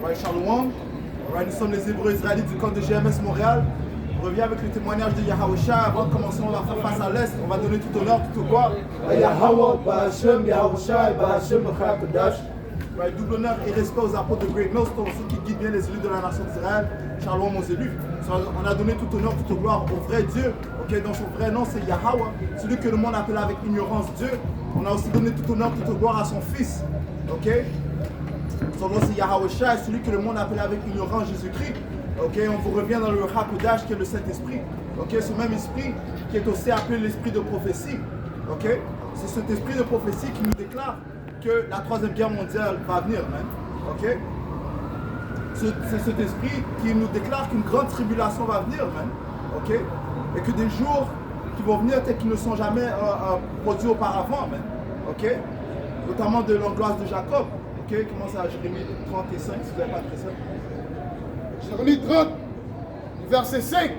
Alright, Shalom. Alright, nous sommes les Hébreux israélites du camp de GMS Montréal. On revient avec le témoignage de Yahawashi. Avant de commencer, on va faire face à l'Est. On va donner tout honneur, tout gloire à Yahawah, Ba'Hashem, Yahawashi, Ba'Hashem, Ba'Hakadosh. Right, double honneur et respect aux apôtres de Great Millstone, ceux qui guident bien les élus de la nation d'Israël. Shalom aux élus. On a donné tout honneur, toute gloire au vrai Dieu. Ok, donc son vrai nom c'est Yahawah, celui que le monde appelle avec ignorance Dieu. On a aussi donné tout honneur, toute gloire à son fils. Ok, son nom c'est Yahawashi, celui que le monde appelle avec ignorance Jésus-Christ. Ok, on vous revient dans le Hakodash qui est le Saint-Esprit. Ok, ce même esprit qui est aussi appelé l'esprit de prophétie. Ok, c'est cet esprit de prophétie qui nous déclare que la troisième guerre mondiale va venir, man. Ok, c'est cet esprit qui nous déclare qu'une grande tribulation va venir, man. Ok, et que des jours qui vont venir tels qu'ils ne sont jamais produits auparavant, man. Ok, notamment de l'angoisse de Jacob. Ok, commencez à Jérémie 35 si vous n'avez pas de ça. Jérémie 30, verset 5.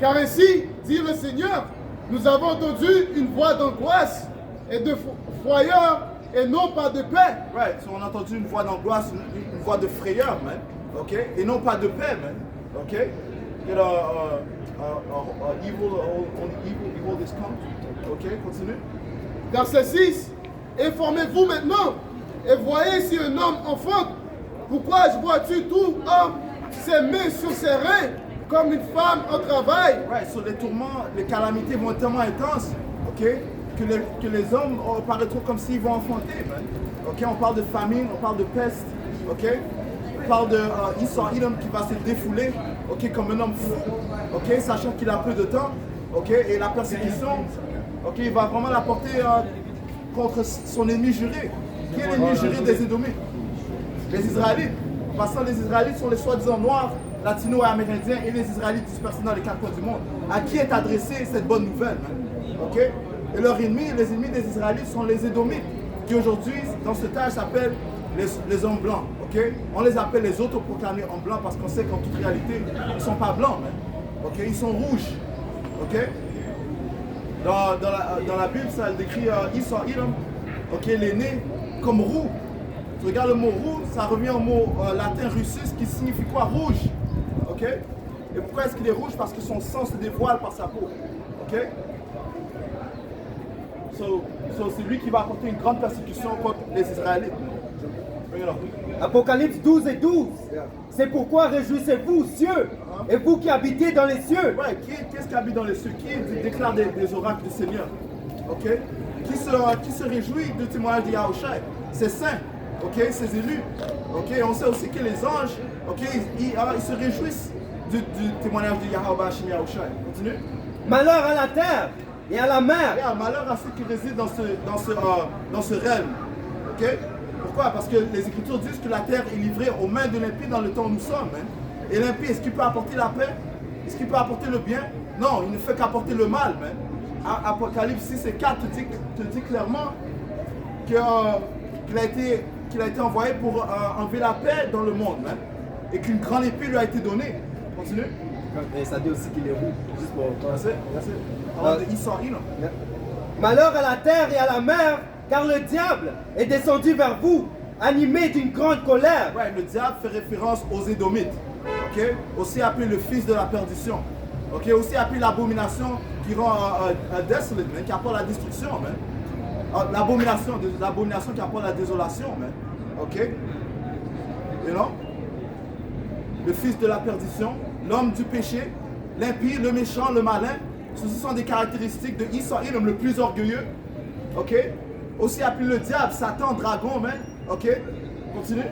Car ainsi, dit le Seigneur, nous avons entendu une voix d'angoisse et de frayeur et non pas de paix. Right, so on a entendu une voix d'angoisse, une voix de frayeur, man. Ok, et non pas de paix, man. Ok, evil is come. Ok, continue. Verset 6. Informez-vous maintenant et voyez si un homme enfante. Pourquoi vois-tu tout homme s'aimer sur ses reins comme une femme en travail? Right, so les tourments, les calamités vont être tellement intenses, ok, que les hommes paraîtront comme s'ils vont enfanter, man. Ok, on parle de famine, on parle de peste, ok, on parle de Esau-Edom qui va se défouler, ok, comme un homme fou, ok, sachant qu'il a peu de temps, ok, et la persécution, ok, il va vraiment la porter contre son ennemi juré. Qui est l'ennemi juré des Édomites? Les Israélites. En passant, les Israélites sont les soi-disant noirs, latinos et amérindiens et les Israélites dispersés dans les quatre coins du monde. À qui est adressée cette bonne nouvelle, man? Ok? Et leurs ennemis, les ennemis des Israélites sont les Édomites, qui aujourd'hui, dans ce tâche, s'appellent les hommes blancs. Ok? On les appelle les autoproclamés hommes blancs parce qu'on sait qu'en toute réalité, ils ne sont pas blancs, man. Ok? Ils sont rouges. Ok? Dans la Bible, ça décrit Esau-Edom, ok, l'aîné, comme roux. Tu regardes le mot roux, ça revient au mot latin russus qui signifie quoi? Rouge. Ok? Et pourquoi est-ce qu'il est rouge? Parce que son sang se dévoile par sa peau. Ok? So c'est lui qui va apporter une grande persécution contre les Israélites. Apocalypse 12 et 12. C'est pourquoi réjouissez-vous, cieux, et vous qui habitez dans les cieux. Ouais, qu'est-ce qui habite dans les cieux? Qui déclare des oracles du Seigneur? Ok? Qui se réjouit du témoignage de Yahawashi? C'est saint. Ok, ces élus. Ok, on sait aussi que les anges, ok, ils se réjouissent du témoignage de Yahawashi. Continue. Malheur à la terre et à la mer. Yeah, malheur à ceux qui résident dans ce realm. Ok? Pourquoi? Parce que les Écritures disent que la terre est livrée aux mains de l'impie dans le temps où nous sommes. Hein? Et l'impie, est-ce qu'il peut apporter la paix? Est-ce qu'il peut apporter le bien? Non, il ne fait qu'apporter le mal. Apocalypse 6 et 4 te dit clairement qu'il a été envoyé pour enlever la paix dans le monde, hein, et qu'une grande épée lui a été donnée. Continue. Et ça dit aussi qu'il est roux, juste pour... Malheur à la terre et à la mer, car le diable est descendu vers vous, animé d'une grande colère. Ouais, le diable fait référence aux Édomites, ok, aussi appelé le fils de la perdition, ok, aussi appelé l'abomination qui rend desolate, man, qui apporte la destruction, man. L'abomination qui apporte la désolation, man. Ok? You know? Le fils de la perdition, l'homme du péché, l'impie, le méchant, le malin. Ceci sont des caractéristiques de Esau-Edom, le plus orgueilleux. Ok? Aussi appelé le diable, Satan, dragon, man. Ok? Continue.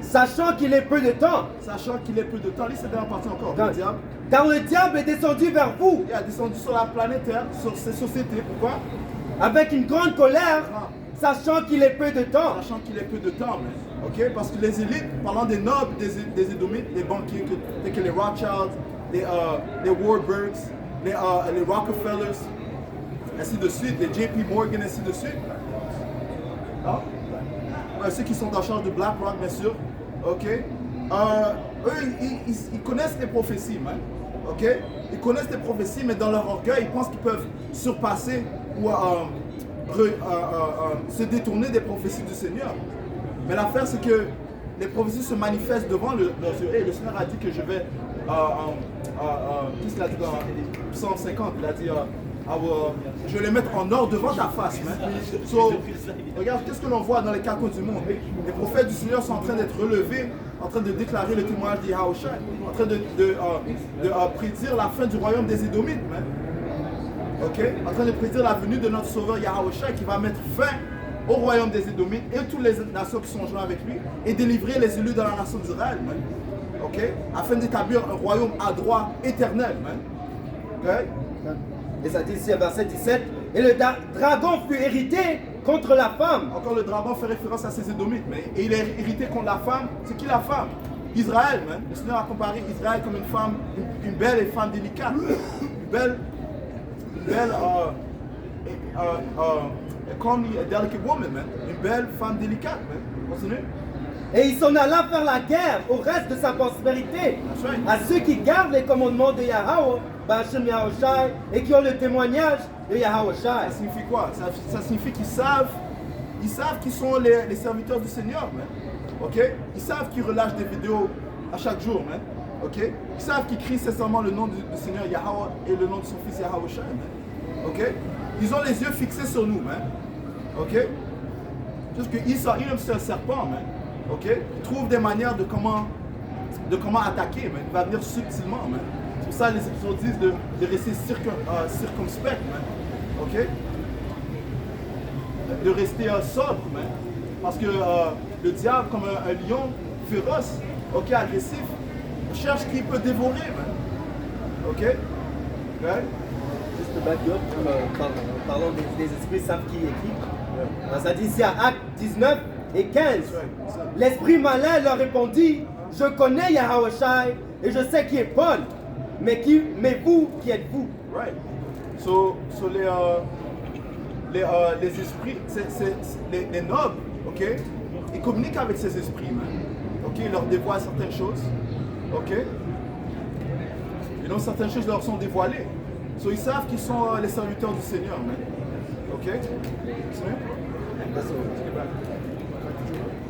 Sachant qu'il est peu de temps. Sachant qu'il est peu de temps. Lis cette dernière partie encore. Car, le diable. Car le diable est descendu vers vous. Il est descendu sur la planète Terre, sur ces sociétés. Pourquoi? Avec une grande colère, sachant qu'il est peu de temps. Sachant qu'il est peu de temps, man. Ok? Parce que les élites, parlant des nobles, des Édomites, les banquiers, tels que les Rothschilds, les Warburgs, les Rockefellers, ainsi de suite, les JP Morgan, ainsi de suite. Ah? Ouais, ceux qui sont en charge de BlackRock, bien sûr. Ok? Eux, ils connaissent les prophéties, man. Ok? Ils connaissent les prophéties, mais dans leur orgueil, ils pensent qu'ils peuvent surpasser ou se détourner des prophéties du Seigneur. Mais l'affaire, c'est que les prophéties se manifestent devant leurs yeux. Et le Seigneur a dit que je vais, qu'est-ce qu'il a dit dans Psaume 50? Il a dit, je vais les mettre en ordre devant ta face. So, regarde, qu'est-ce que l'on voit dans les quatre coins du monde? Les prophètes du Seigneur sont en train d'être relevés, en train de déclarer le témoignage de Yahushua, en train de prédire la fin du royaume des Édomites. Okay? En train de prédire la venue de notre sauveur Yahushua qui va mettre fin au royaume des Édomites et toutes les nations qui sont jointes avec lui et délivrer les élus de la nation d'Israël. Okay? Afin d'établir un royaume à droit éternel. Okay? Et ça dit ici à verset 17, et le dragon fut hérité contre la femme. Encore le dragon fait référence à ces Édomites, et il est hérité contre la femme. C'est qui la femme? Israël. Le Seigneur a comparé Israël comme une femme, une belle et femme délicate. Comme a delicate woman, une belle femme délicate. Continue. Et il s'en alla faire la guerre au reste de sa prospérité, right. à ceux qui gardent les commandements de Yahweh, Ba'ashem Yahushai, et qui ont le témoignage de Yahushai. Ça signifie quoi? Ça signifie qu'ils savent qu'ils sont les serviteurs du Seigneur. Okay? Ils savent qu'ils relâchent des vidéos à chaque jour. Okay? Ils savent qu'ils crient sincèrement le nom du Seigneur Yahweh et le nom de son fils Yahushai. Okay? Ils ont les yeux fixés sur nous. Okay? Juste que Isa, il c'est un serpent. Okay? Il trouve des manières de comment attaquer. Il va venir subtilement. C'est pour ça que les épisodes disent de rester circonspect. Okay? De rester sobre. Parce que le diable, comme un lion féroce, okay, agressif, cherche qui peut dévorer. Ok? Okay? Juste le back-up, parlons des esprits savent qui est qui. Ça dit ici à Actes 19 et 15. L'esprit malin leur répondit, je connais Yahushai et je sais qui est Paul, mais vous, qui êtes-vous? Right. So les esprits, les nobles, ok? Ils communiquent avec ces esprits, ok? Ils leur dévoilent certaines choses, ok? Et donc certaines choses leur sont dévoilées. So ils savent qu'ils sont les serviteurs du Seigneur, ok?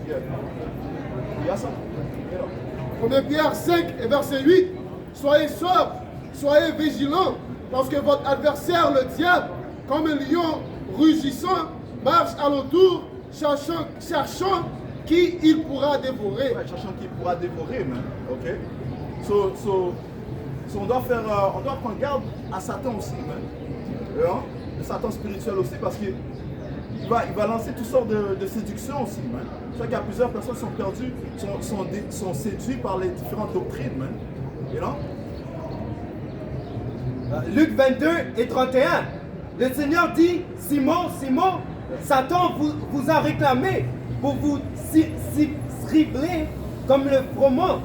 Yeah. 1 Pierre 5 et verset 8, soyez sobres, soyez vigilants, parce que votre adversaire, le diable, comme un lion rugissant, marche alentour, cherchant qui il pourra dévorer. Ouais, cherchant qui il pourra dévorer, ok? So on doit prendre garde à Satan aussi, le Satan spirituel aussi, parce qu'il va lancer toutes sortes de séductions aussi. C'est vrai qu'il y a plusieurs personnes qui sont perdues, sont séduites par les différentes doctrines. You know? Luc 22 et 31. Le Seigneur dit, Simon, Simon, Satan vous a réclamé pour vous cibler comme le froment.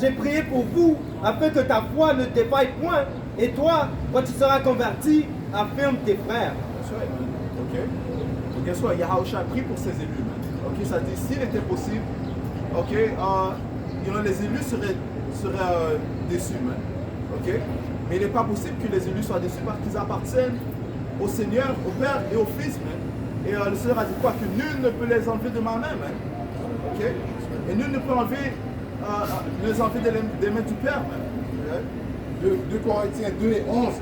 J'ai prié pour vous afin que ta foi ne défaille point. Et toi, quand tu seras converti, affirme tes frères. Ok. Donc, guess what? Yahushua a pris pour ses élus. Ok, ça dit s'il était possible, ok, les élus seraient déçus. Ok. Mais il n'est pas possible que les élus soient déçus parce qu'ils appartiennent au Seigneur, au Père et au Fils. Et le Seigneur a dit quoi? Que nul ne peut les enlever de ma main. Ok. Et nul ne peut les enlever des mains du Père. 2 Corinthiens 2 et 11.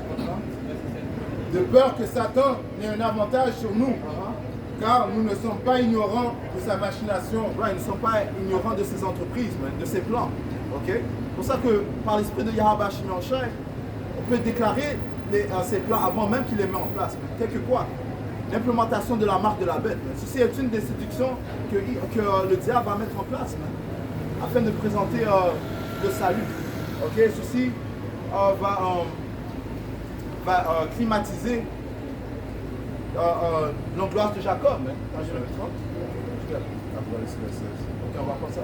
De peur que Satan n'ait un avantage sur nous, car nous ne sommes pas ignorants de sa machination. Right, nous ne sommes pas ignorants de ses entreprises, de ses plans. Okay? C'est pour ça que par l'esprit de Yahweh Shimon, on peut déclarer ses plans avant même qu'il les met en place. Tel que quoi? L'implémentation de la marque de la bête. Ceci est une des séductions que le diable va mettre en place afin de présenter le salut. Okay? Ceci va climatiser l'angoisse de Jacob. Dans Jérémie 30. Ok, on va prendre ça.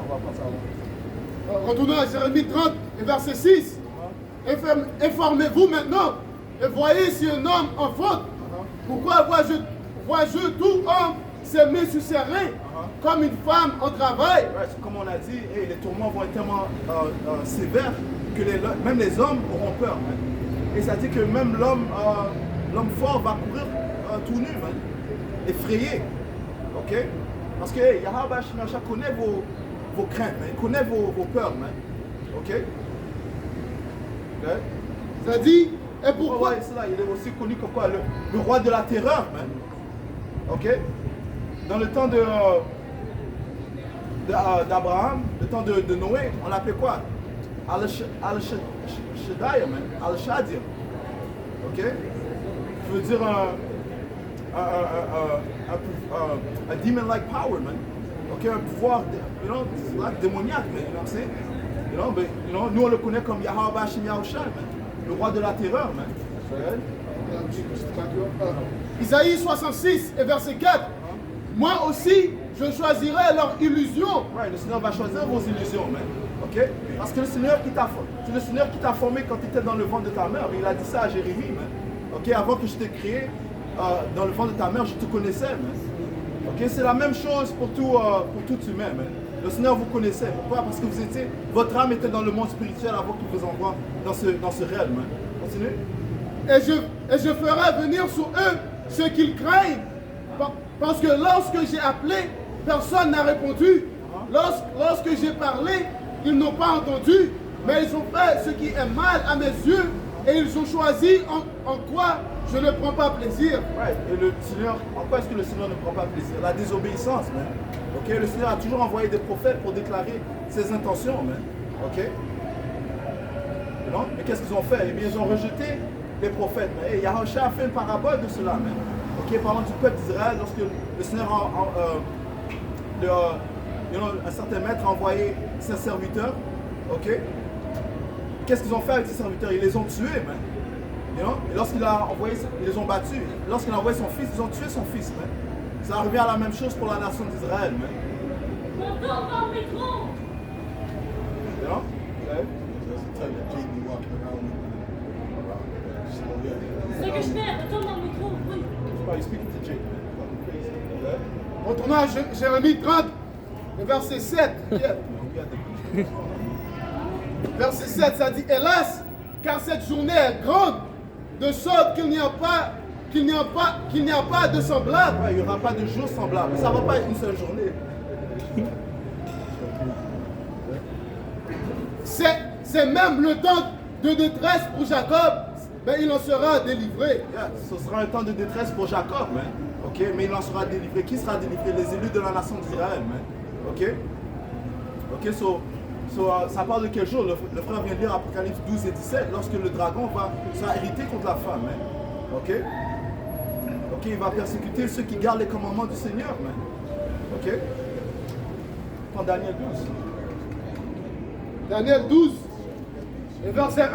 Retournons à Jérémie 30 et verset 6. Informez-vous maintenant et voyez si un homme en faute. Pourquoi vois-je tout homme s'aimer sur ses reins comme une femme en travail? Comme on a dit, les tourments vont être tellement sévères que même les hommes auront peur. Et ça dit que même l'homme fort va courir tout nu, effrayé. Ok? Parce que Yahweh Shimon connaît vos craintes, man. Il connaît vos peurs, man. Ok? Ok? Ça dit, et pourquoi? Ouais, c'est là, il est aussi connu comme quoi, le roi de la terreur, man. Ok? Dans le temps d'Abraham, le temps de Noé, on l'appelait quoi? Al-Shaddai, man. Al-Shadir. Ok? Je veux dire un demon-like power, man. Ok? Un pouvoir, like démoniaque, man. You know what I'm saying? Nous on le connaît comme Yahweh Bashim Yahushua, man. Le roi de la terreur, man. Isaïe 66 et verset 4. Moi aussi, je choisirai leur illusion. Ouais, le Seigneur va choisir vos illusions, man. Ok? Parce que c'est le Seigneur qui t'a formé quand tu étais dans le ventre de ta mère. Il a dit ça à Jérémie, man. Ok? Avant que je t'ai créé dans le ventre de ta mère, je te connaissais, man. Ok? C'est la même chose pour tout humain, man. Le Seigneur vous connaissait. Pourquoi? Parce que votre âme était dans le monde spirituel avant qu'il vous envoie dans ce réel, man. Continue. Et je ferai venir sur eux ce qu'ils craignent. Parce que lorsque j'ai appelé, personne n'a répondu. Lorsque j'ai parlé, ils n'ont pas entendu. Mais ils ont fait ce qui est mal à mes yeux. Et ils ont choisi en quoi je ne prends pas plaisir. Ouais, et le Seigneur, en quoi est-ce que le Seigneur ne prend pas plaisir? La désobéissance, man. Ok? Le Seigneur a toujours envoyé des prophètes pour déclarer ses intentions, man. Ok? Mais qu'est-ce qu'ils ont fait? Eh bien, ils ont rejeté les prophètes. Et Yahushua a fait une parabole de cela, man. Ok? Parlant du peuple d'Israël, lorsque le Seigneur un certain maître a envoyé ses serviteurs, ok? Qu'est-ce qu'ils ont fait avec ces serviteurs? Ils les ont tués, man. Et lorsqu'il a envoyé, ils les ont battus. Lorsqu'il a envoyé son fils, ils ont tué son fils, man. Ça revient à la même chose pour la nation d'Israël, man. C'est que je fais, retourne dans le micro, oui. Retournons à Jérémie 30, le verset 7. Verset 7, ça dit, hélas, car cette journée est grande, de sorte qu'il n'y a pas de semblable. Ouais, il n'y aura pas de jour semblable. Ça ne va pas être une seule journée. C'est même le temps de détresse pour Jacob, mais il en sera délivré. Yeah, ce sera un temps de détresse pour Jacob, man. Ok, mais il en sera délivré. Qui sera délivré? Les élus de la nation d'Israël, man. Ok? Ok, ça parle de quel jour? Le frère vient de lire Apocalypse 12 et 17, lorsque le dragon sera irrité contre la femme, man. Ok? Ok, il va persécuter ceux qui gardent les commandements du Seigneur, man. Ok? Prends Daniel 12. Daniel 12, et verset 1.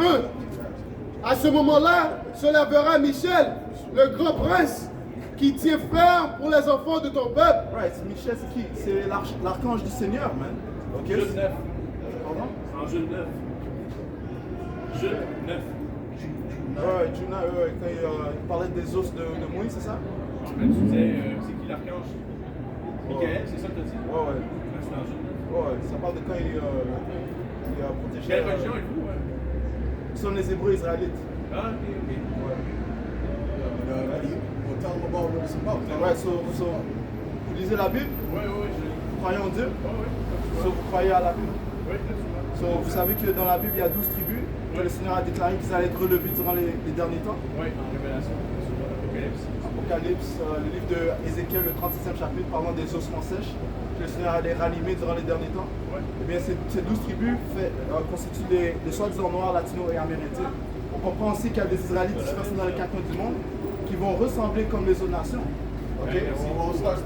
À ce moment-là, se lèvera Michel, le grand prince, qui tient ferme pour les enfants de ton peuple. Right, Michel, c'est qui? C'est l'archange du Seigneur, man. Ok? Jude 9. Pardon? En Jude 9. Jude 9. Ouais, Juna, quand il parlait des os de Moïse, c'est ça? Tu disais, c'est qui l'archange? Michael, c'est ça que tu as dit? Ouais. C'est dans Jude 9. Ouais, ça parle de quand il a protégé. Quelle religion êtes-vous? Nous sommes les Hébreux israélites. Ah, ok. Ouais, vous lisez la Bible? Oui, Vous croyez en Dieu? Oui. Vous croyez à la Bible? Oui, Vous savez que dans la Bible, il y a 12 tribus que le Seigneur a déclaré qu'ils allaient être relevés durant les derniers temps. Oui, en Révélation, sur Apocalypse. Apocalypse, le livre d'Ézéchiel, le 36e chapitre, parlant des ossements sèches, que le Seigneur allait ranimer durant les derniers temps. Ouais. Eh bien, ces 12 tribus constituent les soi-disant noirs, latinos et amérindiens. On comprend aussi qu'il y a des Israélites dispersés dans les quatre coins du monde qui vont ressembler comme les autres nations. Ok? Well, start.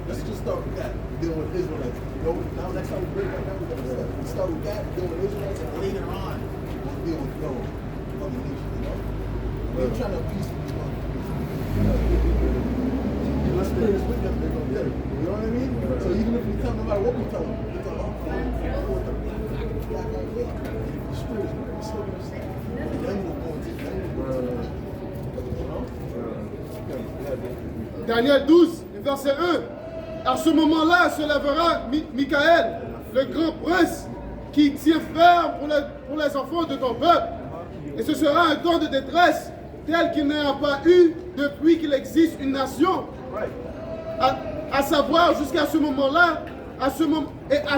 Let's just start with that, dealing with Israelites. Now next time we break that down, we're gonna start with that, dealing with Israelites, and later on, we'll deal with other nations, We're trying to appease people. Let's pray this with them, they're gonna get it. You know what I mean? So even if we tell them, no matter what we tell them, we tell them, the spirit is working, still gonna say, then we'll go into Daniel 12, verset 1. À ce moment-là se lèvera Michael, le grand prince, qui tient ferme pour les enfants de ton peuple. Et ce sera un temps de détresse tel qu'il n'y a pas eu depuis qu'il existe une nation. À savoir, jusqu'à ce moment-là, à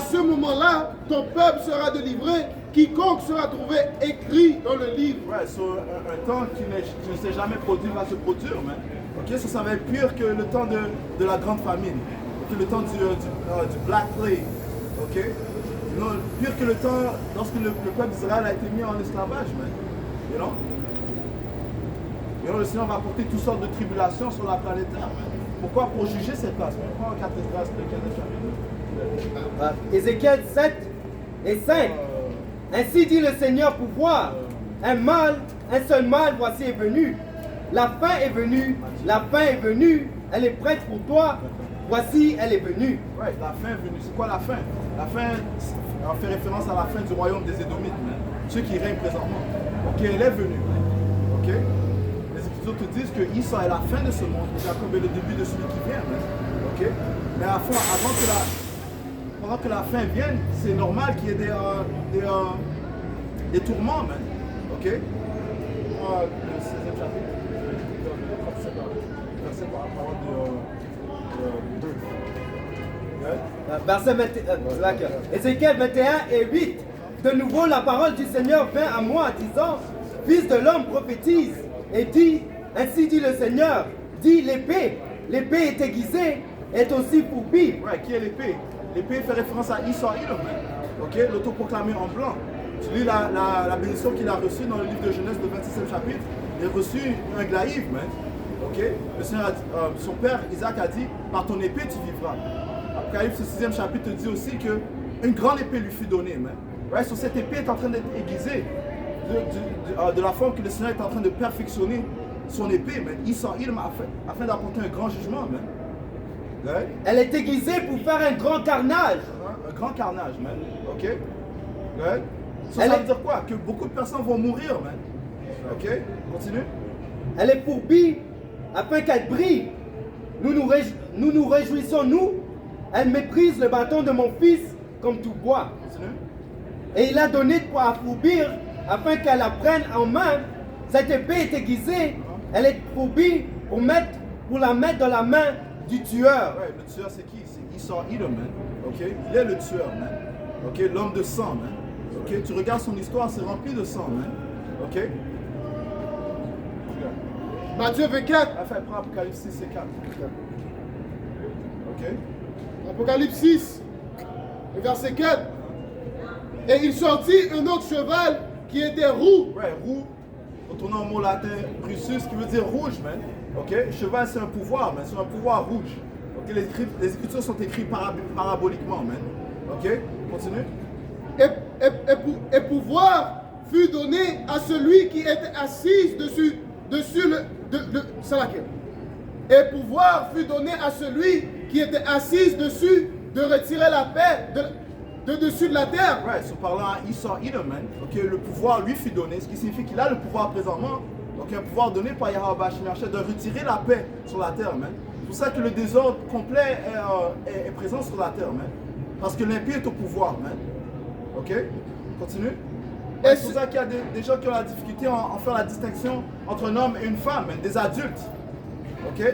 ce moment-là, ton peuple sera délivré, quiconque sera trouvé écrit dans le livre. Ouais, sur un temps qui ne s'est jamais produit va se produire, man. Ok, ça va être pire que le temps de la grande famine, ok, le temps du Black Plague, ok. Non, pire que le temps lorsque le peuple d'Israël a été mis en esclavage, man. You know? Le Seigneur va apporter toutes sortes de tribulations sur la planète Terre, man. Pourquoi? Pour juger cette place. Pourquoi en 4 grâces de Ézéchiel 7 et 5. Ainsi dit le Seigneur pouvoir, un seul mal voici est venu. La fin est venue, elle est prête pour toi, voici elle est venue. Ouais, la fin est venue. C'est quoi la fin? La fin fait référence à la fin du royaume des Édomites, man. Ceux qui règnent présentement. Ok, elle est venue, man. Ok? Les Écritures te disent que Isa est la fin de ce monde, Jacob est le début de celui qui vient, man. Ok? Mais pendant que la fin vienne, c'est normal qu'il y ait des tourments, man. Ok? Le 16e chapitre, verset par la parole Verset 21, Ézéchiel 21 et 8. De nouveau, la parole du Seigneur vint à moi disant, Fils de l'homme, prophétise et dit, ainsi dit le Seigneur, dit l'épée est aiguisée, est aussi fourbie. Ouais, qui est l'épée? L'épée fait référence à Israël, ok, l'autoproclamé en blanc. Tu lis la bénédiction qu'il a reçue dans le livre de Genèse, le 26e chapitre. Il a reçu un glaïve, man. Ok, le Seigneur son père Isaac a dit, par ton épée tu vivras. Apocalypse, ce 6e chapitre dit aussi qu'une grande épée lui fut donnée, man. Ouais, sur cette épée est en train d'être aiguisée de la forme que le Seigneur est en train de perfectionner son épée, man. Israël afin d'apporter un grand jugement, man. Ouais. Elle est aiguisée pour faire un grand carnage. Un grand carnage, man. Ok? Ouais. Ça veut dire quoi? Que beaucoup de personnes vont mourir, man. Ok? Continue. Elle est fourbie afin qu'elle brille. Nous nous réjouissons, nous. Elle méprise le bâton de mon fils comme tout bois. Continue. Et il a donné de quoi affourbir afin qu'elle la prenne en main. Cette épée est aiguisée. Elle est fourbie pour la mettre dans la main du tueur. Ouais, le tueur c'est qui? C'est Israël, man. Ok? Il est le tueur, man. Ok? L'homme de sang, man. Ok? Tu regardes son histoire, c'est rempli de sang, man. Ok? Matthieu 24. Enfin, prends Apocalypse 6 et 4. Ok? Apocalypse 6, verset 4. Et il sortit un autre cheval qui était roux. Ouais, roux, retournant au mot latin Russus, qui veut dire rouge, man. Ok? Cheval, c'est un pouvoir, man. C'est un pouvoir rouge. Ok? Les écritures sont écrites paraboliquement, man. Ok? Continue. Et pouvoir fut donné à celui qui était assis dessus c'est laquelle? Et pouvoir fut donné à celui qui était assis dessus de retirer la paix de dessus de la terre. Ouais, c'est parlant à Israël, man. Ok, le pouvoir lui fut donné, ce qui signifie qu'il a le pouvoir présentement. Donc un pouvoir donné par Yahweh Shemashah de retirer la paix sur la terre, man. C'est pour ça que le désordre complet est présent sur la terre, man. Parce que l'impie est au pouvoir, man. Ok? Continue. C'est pour ça qu'il y a des gens qui ont la difficulté en faire la distinction entre un homme et une femme, man, des adultes. Ok?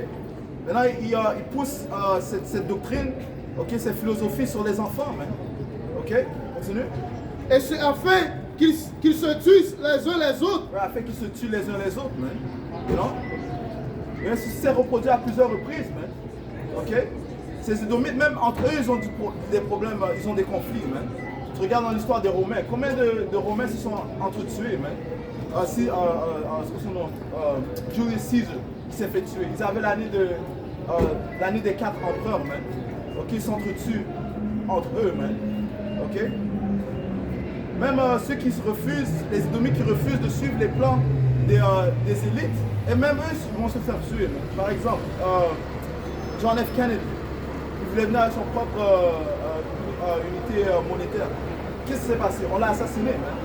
Maintenant, il pousse cette doctrine, ok, cette philosophie sur les enfants, man. Ok? Continue. Et c'est afin qu'ils se tuent les uns les autres. Ouais, afin qu'ils se tuent les uns les autres, man. Non? Et ainsi c'est reproduit à plusieurs reprises, man. Ok? Ces Édomites, même entre eux, ils ont des problèmes, ils ont des conflits, man. Tu regardes dans l'histoire des Romains, combien de Romains se sont entretués, man? C'est son nom? Julius Caesar, qui s'est fait tuer. Ils avaient l'année des 4 empereurs, man. Ok, ils s'entretuent entre eux, man. Ok? Même ceux qui se refusent, les Édomites qui refusent de suivre les plans des élites, et même eux vont se faire tuer, man. Par exemple, John F. Kennedy, il voulait venir avec son propre unité monétaire. Qu'est-ce qui s'est passé? On l'a assassiné, man.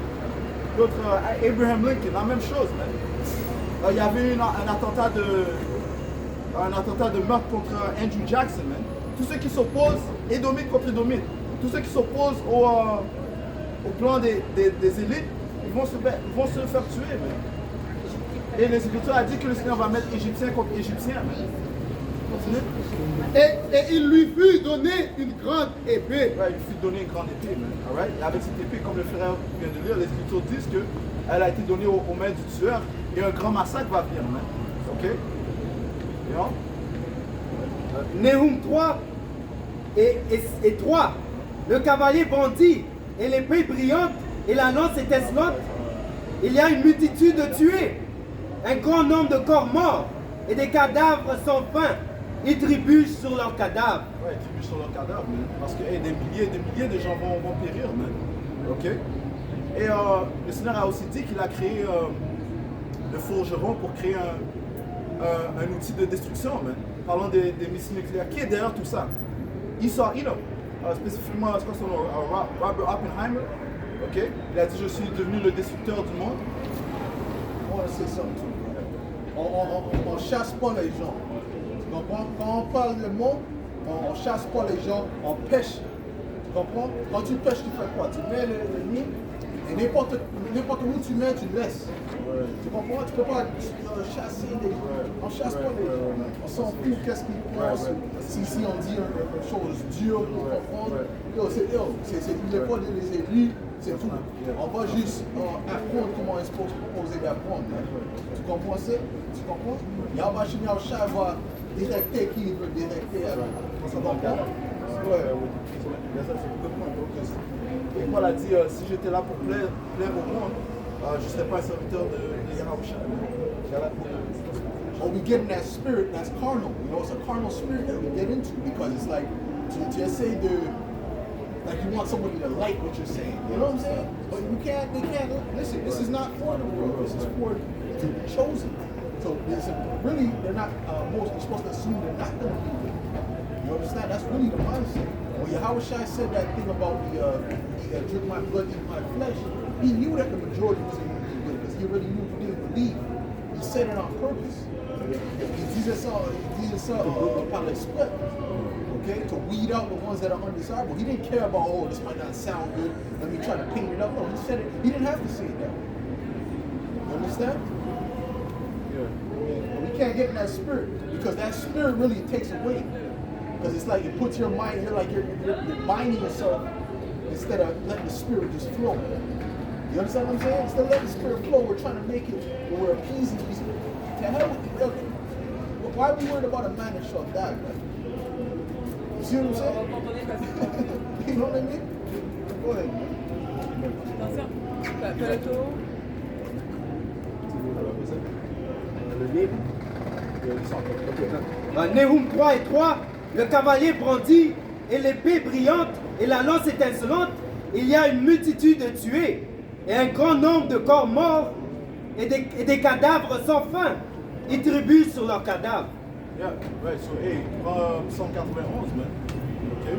L'autre, Abraham Lincoln, la même chose, man. Il y avait eu un attentat de meurtre contre Andrew Jackson, man. Tous ceux qui s'opposent, Édomite contre Édomite, tous ceux qui s'opposent au plan des élites, ils vont se faire tuer, man. Et les Écritures a dit que le Seigneur va mettre Égyptien contre Égyptien, man. continue. Et il lui fut donné une grande épée. Ouais, il fut donné une grande épée, man. Alright? Et avec cette épée, comme le frère vient de lire, les Écritures disent qu'elle a été donnée aux mains du tueur et un grand massacre va venir, man. Ok? You know? Nehum 3 et 3. Le cavalier bandit et l'épée brillante et la lance étincelante. Il y a une multitude de tués, un grand nombre de corps morts et des cadavres sans fin. Ils trébuchent sur leurs cadavres. Ouais, ils trébuchent sur leur cadavre, man. Parce que hey, des milliers de gens vont périr, man. Ok? Et le Seigneur a aussi dit qu'il a créé le forgeron pour créer un outil de destruction, man. Parlons des missiles nucléaires. Qui est derrière tout ça? Esau Edom. Spécifiquement, je crois son nom, Robert Oppenheimer. Ok? Il a dit je suis devenu le destructeur du monde. I want to say something too. On chasse pas les gens. Tu comprends? Quand on parle le monde, on chasse pas les gens, on pêche. Tu comprends? Quand tu pêches, tu fais quoi? Tu mets le nid et n'importe où tu mets, tu laisses. Tu comprends? Tu peux pas chasser les gens. On chasse pas les gens. On s'en fout qu'est-ce qu'ils pensent. Si on dit une chose dure pour comprendre, il n'est pas de les élus. C'est tout. On va juste apprendre comment est-ce qu'on supposé d'apprendre. Tu comprends ça? Tu comprends? Yahweh va directer qui il veut directer. Tu comprends? Ouais. Et Paul a dit si j'étais là pour plaire au monde, je ne serais pas un serviteur de Yahweh. Or we get in that spirit that's carnal. You know, it's a carnal spirit that we get into because it's like to just say like you want somebody to like what you're saying. You know what I'm saying? But they can't listen, this is not for the world, this is for the chosen. So really they're not you're supposed to assume they're not gonna be with you. You understand? That's really the mindset. When Yahweh Shai said that thing about the drink my blood, eat my flesh, he knew that the majority wasn't gonna be with because he already knew who didn't believe. He said it on purpose. Il disait ça par l'exprès. Okay, to weed out the ones that are undesirable. He didn't care about, oh, this might not sound good, let me try to paint it up. No, he said it, he didn't have to say it that way. You understand? Yeah. We can't get in that spirit because that spirit really takes away. Because it's like it puts your mind, you're binding yourself instead of letting the spirit just flow. You understand what I'm saying? Instead of letting the spirit flow, we're trying to make it where we're appeasing these people. To hell with the why are we worried about a man that shall die, man? You see what I'm saying? You know what I mean? Go ahead, man. Attention, plateau. Nehum 3 et 3, le cavalier brandit et l'épée brillante et la lance étincelante. Il y a une multitude de tués et un grand nombre de corps morts et des cadavres sans fin. Ils trébuchent sur leurs cadavres. Yeah, right. So, hey, Psalm 91, man. Okay?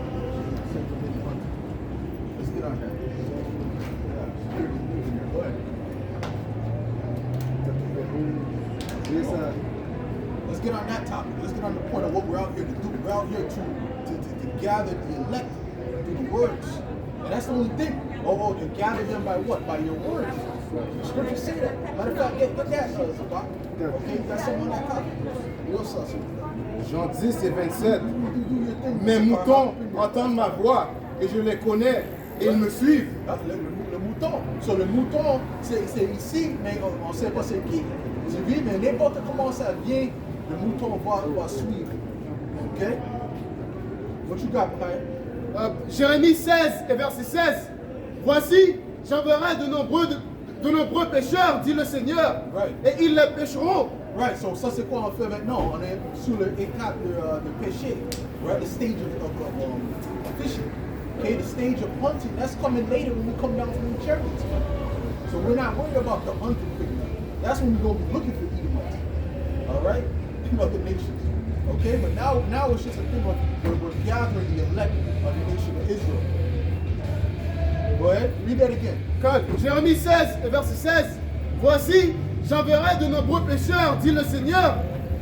Let's get on that. Go ahead. Let's get on that topic. Let's get on the point of what we're out here to do. We're out here to gather the elect through the words. And that's the only thing. Oh, to gather them by what? By your words. The scriptures say that. Matter of fact, get that, Zabak. Okay, you got someone that topic? What's up, Jean 10 et 27. Mes moutons entendent ma voix et je les connais et ils me suivent. Le mouton. So, le mouton, c'est ici, mais on ne sait pas c'est qui. Tu vis, mais n'importe comment ça vient, le mouton va suivre. Ok? What you got, Brian? Jérémie 16 et verset 16. Voici, j'enverrai de nombreux pécheurs, dit le Seigneur, Right. et ils les pécheront. Right, so ça c'est quoi on fait maintenant? On est sur l'étape de pêcher. We're at the stage of fishing. Okay, the stage of hunting, that's coming later when we come down from the chariots. So we're not worried about the hunting thing. That's when we're going to be looking for Edomites. All right? Other nations. Okay, but now it's just a thing of we're gathering the elect of the nation of Israel. Go ahead, read that again. Jérémie 16 et verset 16. Voici, j'enverrai de nombreux pécheurs, dit le Seigneur,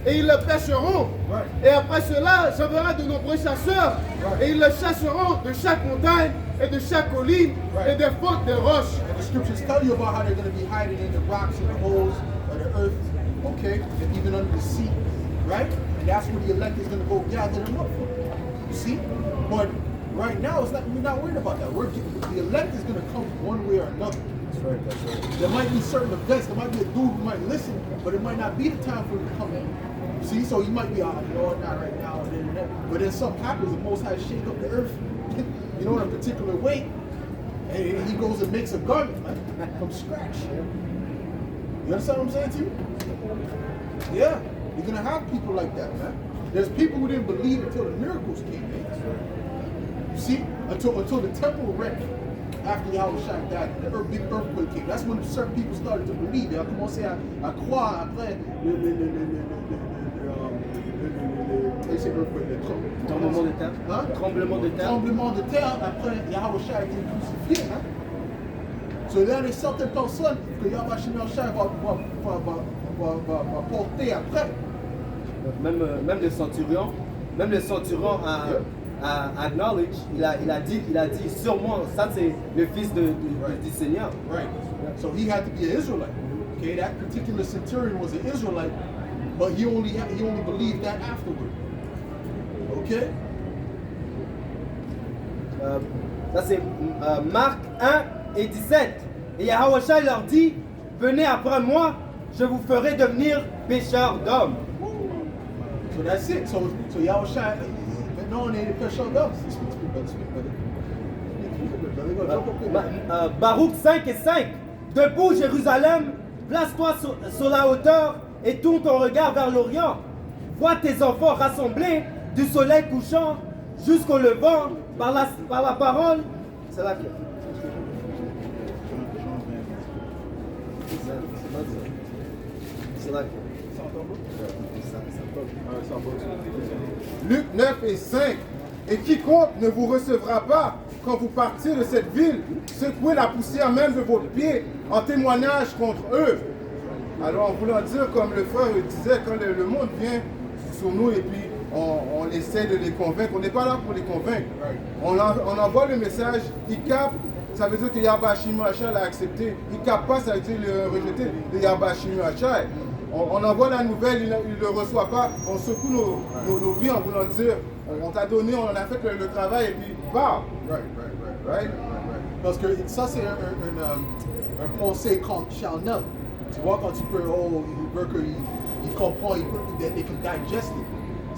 et ils le pêcheront. Right. Et après cela, j'enverrai de nombreux chasseurs, Right. et ils le chasseront de chaque montagne et de chaque colline Right. et des fautes des roches. And the scriptures tell you about how they're going to be hiding in the rocks and the holes of the earth, okay, and even under the sea, right? And that's where the elect is going to go gather them up from. You see? But right now, we're not worried about that. The elect is going to come one way or another. That's right, that's right. There might be certain events, there might be a dude who might listen, but it might not be the time for him to come in. You see? So he might be, Lord, not right now, and then. But then something happens, the Most High shake up the earth, you know, in a particular way, and he goes and makes a garment, man, from scratch. You understand what I'm saying to you? Yeah, you're gonna have people like that, man. There's people who didn't believe until the miracles came, man. You see, until the temple wrecked after Yahushua died, the big earthquake came. That's when certain people started to believe. Ils ont commencé à croire après Tremblement de terre. Hein? Tremblement de terre. Tremblement de terre après Yahushua a été crucifié. Hein? So là, il y a certaines personnes que Yahushua va porter après. Même le centurion a acknowledge, il a dit sûrement ça c'est le fils du Seigneur. Right. So he had to be an Israelite. Okay, that particular centurion was an Israelite, but he only believed that afterward. Okay. Ça c'est Marc 1 et 17. Et Yahushua leur dit, venez après moi, je vous ferai devenir pécheurs d'hommes. So that's it. So Yahushua, maintenant on est des pécheurs d'hommes. Baruch 5 et 5. Debout Jérusalem, place-toi sur la hauteur et tourne ton regard vers l'Orient. Vois tes enfants rassemblés du soleil couchant jusqu'au levant par la parole. C'est là que... C'est là que... Luc 9 et 5. Et quiconque ne vous recevra pas quand vous partirez de cette ville, secouez la poussière même de votre pied en témoignage contre eux. Alors en voulant dire, comme le frère disait, quand le monde vient sur nous et puis on essaie de les convaincre, on n'est pas là pour les convaincre. On envoie le message, ils captent, ça veut dire que Yahbashim Hachai l'a accepté. Ils ne captent pas, ça veut dire le rejeter de Yahbashim Hachai. On envoie la nouvelle, il ne le reçoit pas, on secoue nos vies en voulant dire, on t'a donné, on en a fait le travail et puis bah. Right. Parce que ça c'est un pensée charnel. Tu vois quand tu peux, il comprend, they can digest it.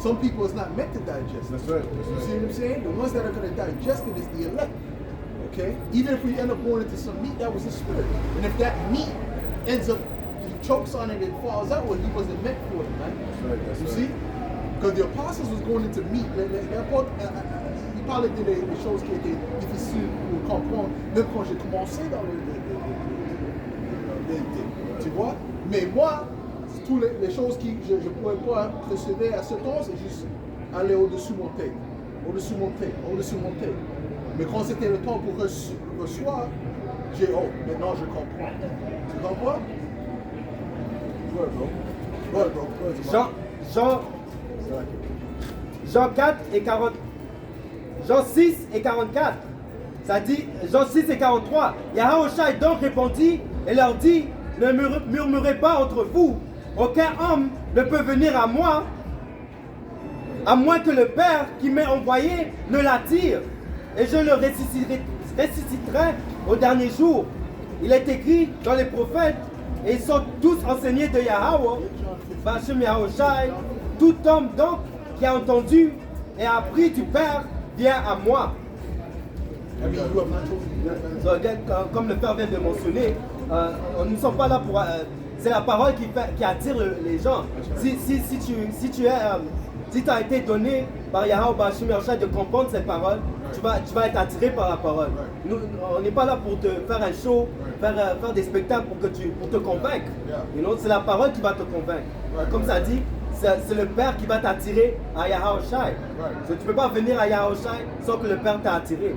Some people it's not meant to digest it. That's right. You see what I'm saying? The ones that are going to digest it is the elect. Okay? Even if we end up going into some meat, that was the spirit. And if that meat ends up, he chokes on it and falls out, well, he wasn't meant for it, man. That's You right. see? Because the apostles was going into meat. Il parlait des choses qui étaient difficiles pour comprendre, même quand j'ai commencé dans le vérité. Tu vois? Mais moi, toutes les choses que je ne pourrais pas recevoir à ce temps, c'est juste aller au-dessus de mon tête. Au-dessus de mon tête. Mais quand c'était le temps pour recevoir, j'ai maintenant je comprends. Tu comprends? Ouais, bro. Jean 4 et 40. Jean 6 et 44. Ça dit, Jean 6 et 43. Yahushua donc répondit et leur dit, ne murmurez pas entre vous. Aucun homme ne peut venir à moi, à moins que le Père qui m'a envoyé ne l'attire. Et je le ressusciterai au dernier jour. Il est écrit dans les prophètes, et ils sont tous enseignés de Yahweh, Bachem Yahushua. Tout homme donc qui a entendu et a appris du Père vient à moi. So again, comme le Père vient de mentionner, nous ne sommes pas là pour... c'est la parole qui attire les gens. Si tu as été donné par Yahweh Bashim Yahushua de comprendre cette parole, tu vas être attiré par la parole. Nous, on n'est pas là pour te faire un show, faire des spectacles pour te convaincre. You know, c'est la parole qui va te convaincre. Comme ça dit, c'est le Père qui va t'attirer à Yahushua. So, tu ne peux pas venir à Yahushua sans que le Père t'a attiré.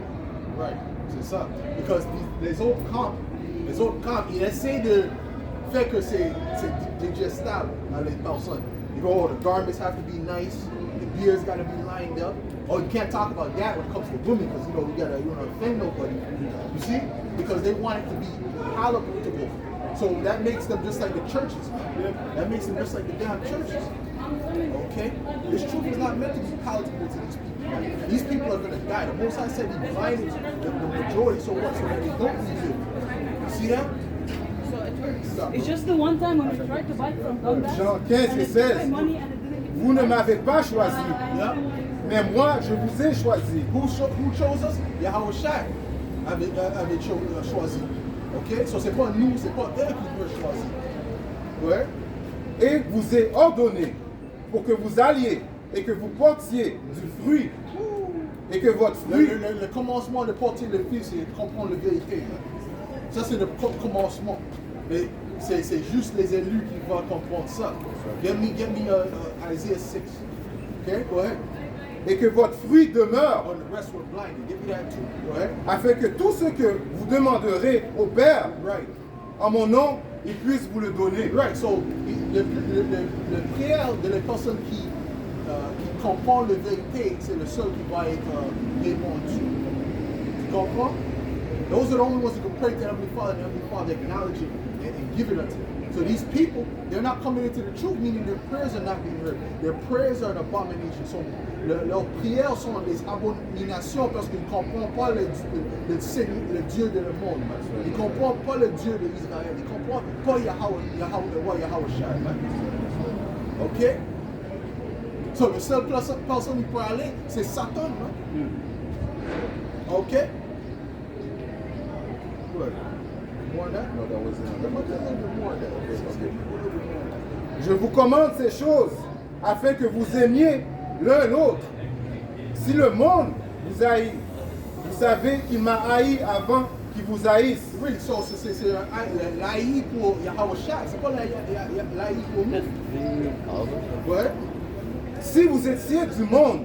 Right, c'est ça. Because les autres camps, ils essaient de faire que c'est digestible à les personnes. You go, the garments have to be nice, the beard's got to be lined up. Oh, you can't talk about that when it comes to women because, you know, you don't offend nobody. You see? Because they want it to be palatable. So that makes them just like the churches. That makes them just like the damn churches. Okay? This truth is not meant to be palatable to these people. Right? These people are going to die. The Most High said He blinded the majority, so what? So that they don't reveal. You see that? It's just the one time when we tried to buy from God. Jean 15 et 16. Vous ne m'avez pas choisi, Yeah. mais moi je vous ai choisi. Who chose us? Yahweh Shai avait choisi. Ok? So c'est pas nous, c'est pas eux qui nous choisi. Ouais? Et vous ai ordonné pour que vous alliez et que vous portiez du fruit et que votre fruit Le commencement de porter le fruit, c'est de comprendre la vérité. Hein. Ça, c'est le commencement. Mais c'est juste les élus qui vont comprendre ça. Get me Isaiah 6. Okay? Go ahead. et que votre fruit demeure, Oh, the rest were blinded. Give me that too. Go ahead. afin que tout ce que vous demanderez au Père Right. en mon nom, il puisse vous le donner. Right. So, le prière de la personne qui comprend la vérité, c'est le seul qui va être répondu. Tu comprends? Those are the only ones who can pray to Heavenly Father, and Heavenly Father acknowledge it and give it unto them. So these people, they're not coming into the truth, meaning their prayers are not being heard. Their prayers are an abomination. So leurs prières sont des abominations parce qu'ils ne comprennent pas le Dieu de le monde. Ils ne comprennent pas le Dieu d'Israël. Ils ne comprennent pas Yahweh Shai. Ok? So la seule personne qui peut aller, c'est Satan. Ok? Good. More than that? No, that was a little bit more than that. Je vous commande ces choses afin que vous aimiez l'un l'autre. Si le monde vous haït, vous savez qu'il m'a haï avant qu'il vous haïsse. Oui, so c'est l'haï pour Yahweh Shai, c'est pas l'haï pour nous. Ouais. Si vous étiez du monde,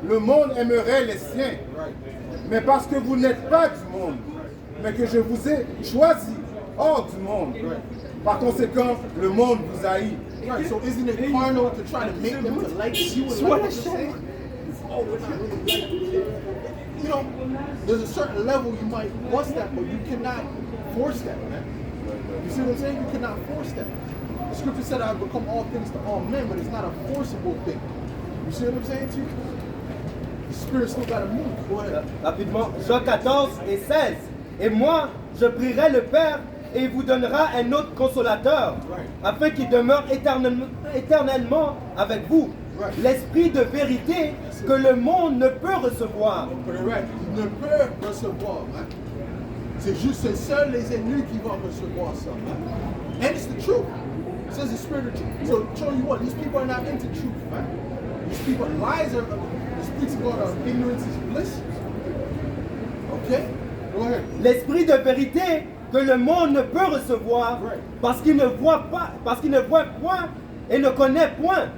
le monde aimerait les siens. Right. Mais parce que vous n'êtes pas du monde, mais que je vous ai choisi hors du monde, par conséquent, le monde vous haït. Right, so isn't it carnal to try to make them to like you and like what you're saying? Oh, we're not really like you. You know, there's a certain level you might bust that, but you cannot force that, man. You see what I'm saying? You cannot force that. The scripture said, I've become all things to all men, but it's not a forcible thing. You see what I'm saying to you? The spirit still got to move. Go ahead. Rapidement, Jean 14 et 16. Et moi, je prierai le Père et il vous donnera un autre consolateur, afin qu'il demeure éternellement avec vous. L'esprit de vérité que le monde ne peut recevoir. Correct. Il ne peut recevoir, man. C'est juste, c'est seuls les élus qui vont recevoir ça, man. And it's the truth. It says the spirit of truth. So show you what, these people are not into truth, man. These people, lies are, it speaks about ignorance is bliss. Okay? Go ahead. L'esprit de vérité que le monde ne peut recevoir parce qu'il ne voit pas, parce qu'il ne voit point et ne connaît point.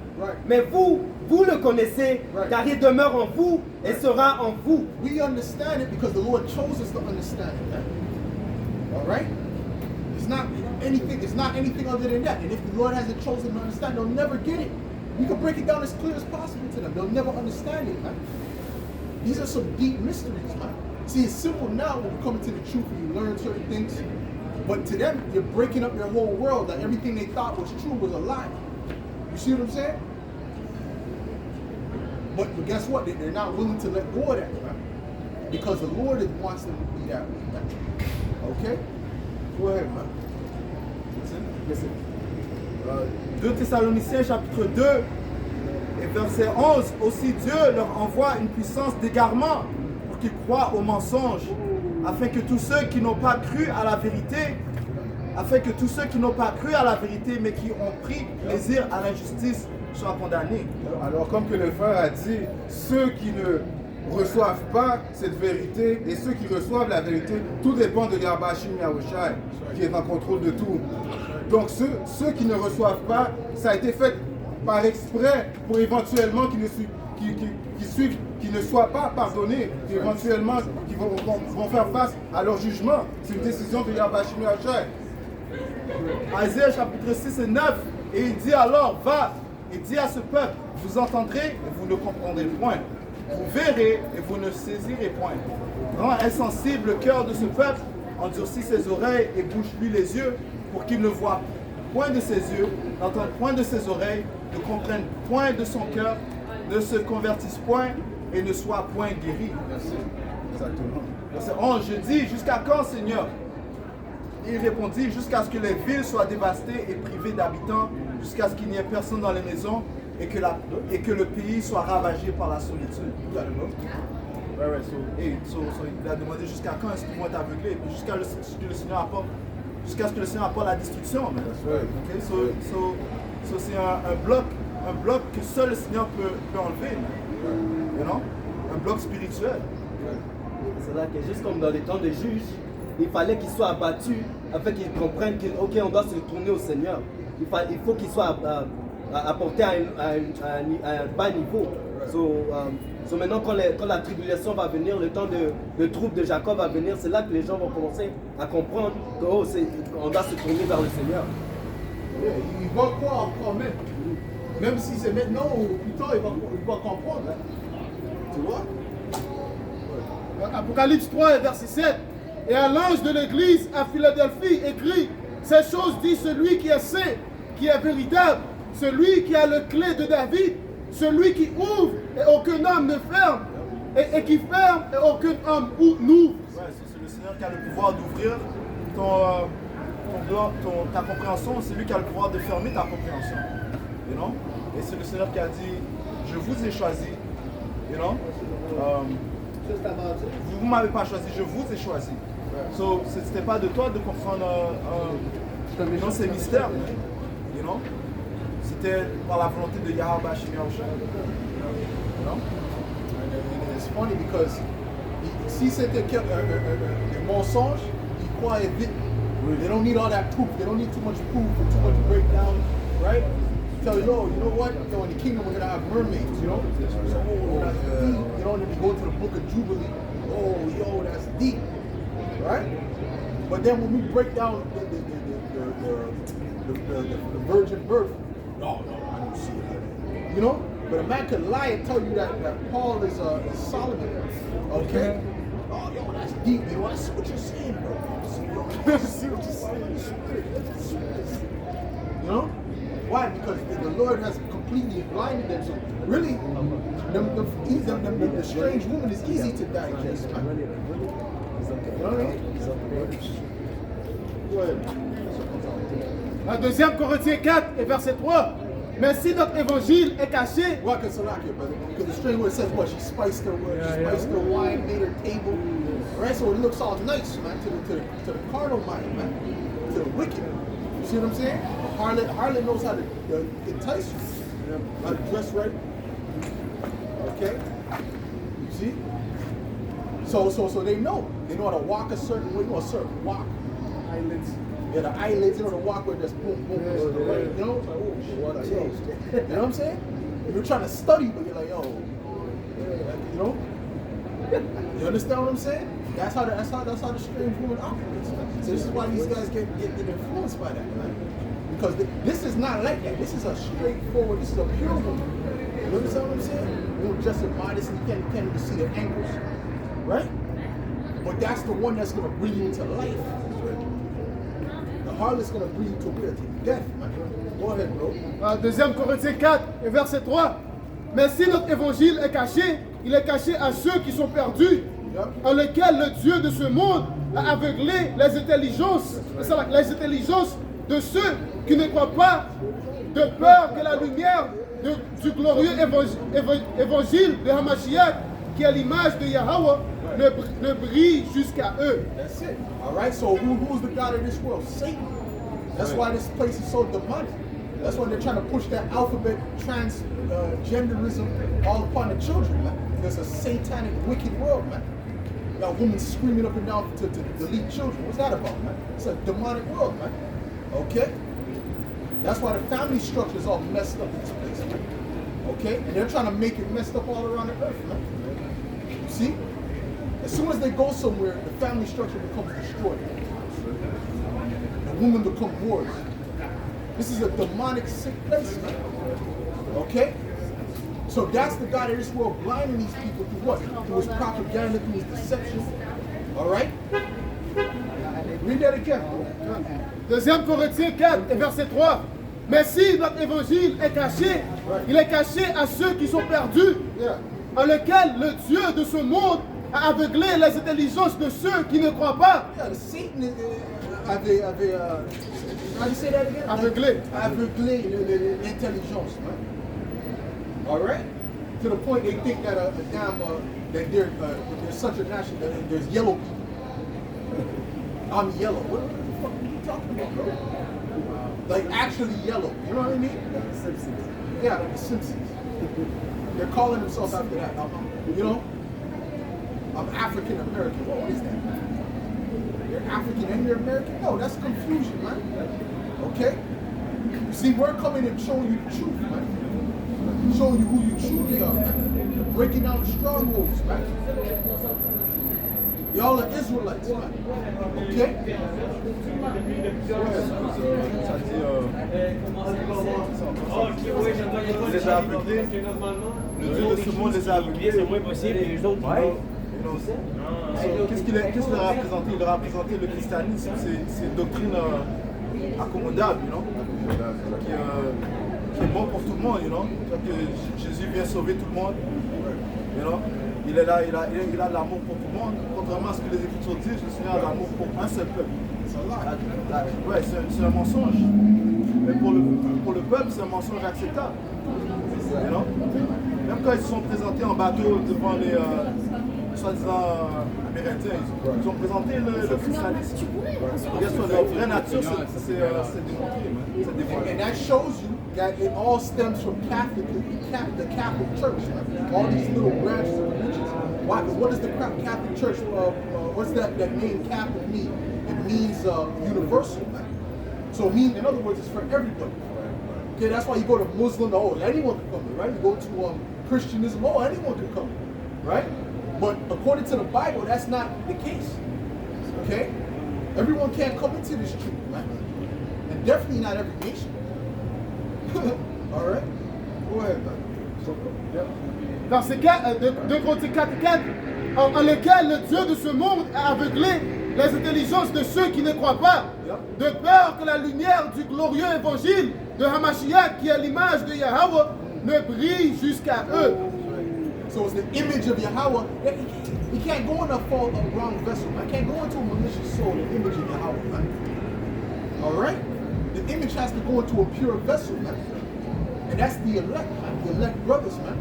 Mais vous le connaissez, car il demeure en vous et sera en vous. We understand it because the Lord chose us to understand it. Man. All right? It's not anything other than that. And if the Lord hasn't chosen to understand, they'll never get it. We can break it down as clear as possible to them. They'll never understand it, man. These are some deep mysteries, man. See, it's simple now when you come into the truth and you learn certain things. But to them, you're breaking up their whole world. That everything they thought was true was a lie. You see what I'm saying? But guess what? They're not willing to let go of that, man. Because the Lord wants them to be that way, man. Okay? Go ahead, man. Listen. 2 Thessaloniciens chapitre 2 et verset 11, aussi Dieu leur envoie une puissance d'égarement pour qu'ils croient aux mensonges, afin que tous ceux qui n'ont pas cru à la vérité, mais qui ont pris plaisir à l'injustice, soient condamnés. Alors comme que le frère a dit, ceux qui ne reçoivent pas cette vérité et ceux qui reçoivent la vérité, tout dépend de Yahbashim Yahushai qui est en contrôle de tout. Donc ceux qui ne reçoivent pas, ça a été fait par exprès pour éventuellement qui ne soient pas pardonnés, qui éventuellement qui vont faire face à leur jugement. C'est une décision de Yahbashim Yahushai. Isaïe chapitre 6 et 9, et il dit alors, va et dis à ce peuple, vous entendrez et vous ne comprendrez point. Vous verrez et vous ne saisirez point. Rends insensible le cœur de ce peuple, endurcis ses oreilles et bouche-lui les yeux, pour qu'il ne voie point de ses yeux, n'entende point de ses oreilles, ne comprenne point de son cœur, ne se convertisse point et ne soit point guéri. Merci. Exactement. Verset 11, je dis, jusqu'à quand, Seigneur? Il répondit, jusqu'à ce que les villes soient dévastées et privées d'habitants, jusqu'à ce qu'il n'y ait personne dans les maisons et que le pays soit ravagé par la solitude. Ouais, il a demandé jusqu'à quand est-ce qu'ils vont être aveuglés, et puis jusqu'à ce que le Seigneur apporte la destruction. Okay? C'est un bloc que seul le Seigneur peut enlever. You know? Un bloc spirituel. C'est là que juste comme dans les temps des juges, il fallait qu'ils soient abattus afin qu'ils comprennent qu'on doit se tourner au Seigneur. Il faut qu'ils soient apportés à un bas niveau. So maintenant, quand la tribulation va venir, le temps de troupe de Jacob va venir, c'est là que les gens vont commencer à comprendre qu'on doit se tourner vers le Seigneur. Il va croire quand même. Même si c'est maintenant ou plus tard, il va comprendre. Hein. Tu vois? Apocalypse 3, verset 7. Et à l'ange de l'église à Philadelphie écrit, ces choses dit celui qui est saint, qui est véritable, celui qui a le clé de David, celui qui ouvre et aucun homme ne ferme, et qui ferme et aucun homme n'ouvre. Ouais, c'est le Seigneur qui a le pouvoir d'ouvrir ta compréhension, c'est lui qui a le pouvoir de fermer ta compréhension. You know? Et c'est le Seigneur qui a dit, je vous ai choisi. You know? Vous ne m'avez pas choisi, je vous ai choisi. So, ce n'était pas de toi de comprendre ces mystères. You know? C'était par la volonté de Yahweh Hashem Yahushua. You know? And it's funny because si c'était un mensonge, ils croient vite. They don't need all that proof. They don't need too much proof or too much breakdown, right? Tell you, oh, you know what? Yo, in the kingdom we're gonna have mermaids, you know? So, oh, that's deep. You know, and then we go to the book of Jubilee. Oh, yo, that's deep, right? But then when we break down the virgin birth, no, I don't see it. You know? But a man could lie and tell you that Paul is Solomon, okay? Oh, yo, that's deep, yo. I see what you're saying, bro. I see what you're saying. You know? Why? Because the Lord has completely blinded them. So really, the strange woman is easy to digest. You know what I mean? Go ahead. La 2 Corinthiens 4 et verset 3. Mais si notre évangile est caché, Why can Salakia, brother? Because the strange word says what? She spiced her word, she spiced her wine, made her table. Right? So it looks all nice, man, to the carnal mind, man. To the wicked. You see what I'm saying? Harlot knows how to entice you. How to dress right. Okay? You see? So they know. They know how to walk a certain way, a certain walk. Eyelids. Yeah, the eyelids, you know, the walk where there's boom, boom, right? You know? It's like, oh, shit, what changed? You know what I'm saying? You're trying to study, but you're like, yo, you know? You understand what I'm saying? That's how the strange woman operates. So this is why these guys get influenced by that, man. Because this is not like that. This is a straightforward, this is a pure woman. You understand what I'm saying? You don't dress her modestly, you can't even see the ankles. Right? But that's the one that's gonna bring you into life. The harlot's gonna bring you to death, man. Go ahead, bro. 2 Corinthiens 4 et verset 3. Mais si notre évangile est caché, il est caché à ceux qui sont perdus, en lequel le Dieu de ce monde a aveuglé les intelligences de ceux qui ne croient pas, de peur que la lumière du glorieux évangile de Hamashiach, qui est l'image de Yahweh, ne brille jusqu'à eux. That's it. All right. So who's the god of this world? Satan. That's why this place is so demonic. That's why they're trying to push that alphabet transgenderism all upon the children, man. There's a satanic, wicked world, man. You got women screaming up and down to delete children. What's that about, man? It's a demonic world, man. Okay? That's why the family structure is all messed up in this place, man. Okay? And they're trying to make it messed up all around the earth, man. You see? As soon as they go somewhere, the family structure becomes destroyed. The women become whores. This is a demonic, sick place, man. Okay? So that's the God of this world blinding these people through what? Through his propaganda, through his deception. All right? Read that again, bro. 2 Corinthiens 4 et verset 3. Mais si notre évangile est caché, il est caché à ceux qui sont perdus, en lequel le Dieu de ce monde a aveuglé les intelligences de ceux qui ne croient pas. Yeah, Satan how do you say that again? Aveuglé. Aveuglé l'intelligence, man. All right? To the point they think that that there's such a nation that there's yellow people. I'm yellow. What the fuck are you talking about, bro? Like actually yellow. You know what I mean? Simpsons. Yeah, like the Simpsons. They're calling themselves after that. You know? I'm African American. What is that? You're African and you're American? No, that's confusion, man. Okay? See, we're coming and showing you the truth, man. Showing you who you truly are, man. Breaking down the strongholds, man. Y'all are Israelites, man. Okay? Ça dit, les a aveuglés. Le Dieu de ce monde les a aveuglés. C'est moins possible et les autres, Qu'est-ce qu'il a représenté? Il a représenté le christianisme, c'est une doctrine accommodable, you know? Qui est bon pour tout le monde, you know? Que Jésus vient sauver tout le monde, you know? Il est là, il a de l'amour pour tout le monde, contrairement à ce que les Écritures disent, le Seigneur a de l'amour pour un seul peuple. Ouais, c'est un mensonge. Mais pour le peuple, c'est un mensonge acceptable. You know? Même quand ils se sont présentés en bateau devant les soi-disant amérindiens, ils ont présenté le christianisme. Bien sûr, leur vraie nature, c'est démontré. And that shows you that it all stems from the Catholic Church. Man. All these little branches of religions. Why? Because what does the Catholic Church, what's that name Catholic mean? It means universal. Man. So in other words, it's for everybody. Okay, that's why you go to Muslim, anyone can come in, right? You go to Christianism, anyone can come in, right? But according to the Bible, that's not the case. Okay? Everyone can't come into this truth, man. And definitely not every nation. All right? Go ahead, man. Dans ce cas, 2 Corinthiens 4:4, en lequel le Dieu de ce monde a aveuglé les intelligences de ceux qui ne croient pas, de peur que la lumière du glorieux évangile de Hamashiach, qui est l'image de Yahweh, ne brille jusqu'à eux. So it's the image of Yahweh. You can't go in a wrong vessel. I can't go into a malicious soul, the image of Yahweh, man. All right? The image has to go into a pure vessel, man. And that's the elect, man. The elect brothers, man.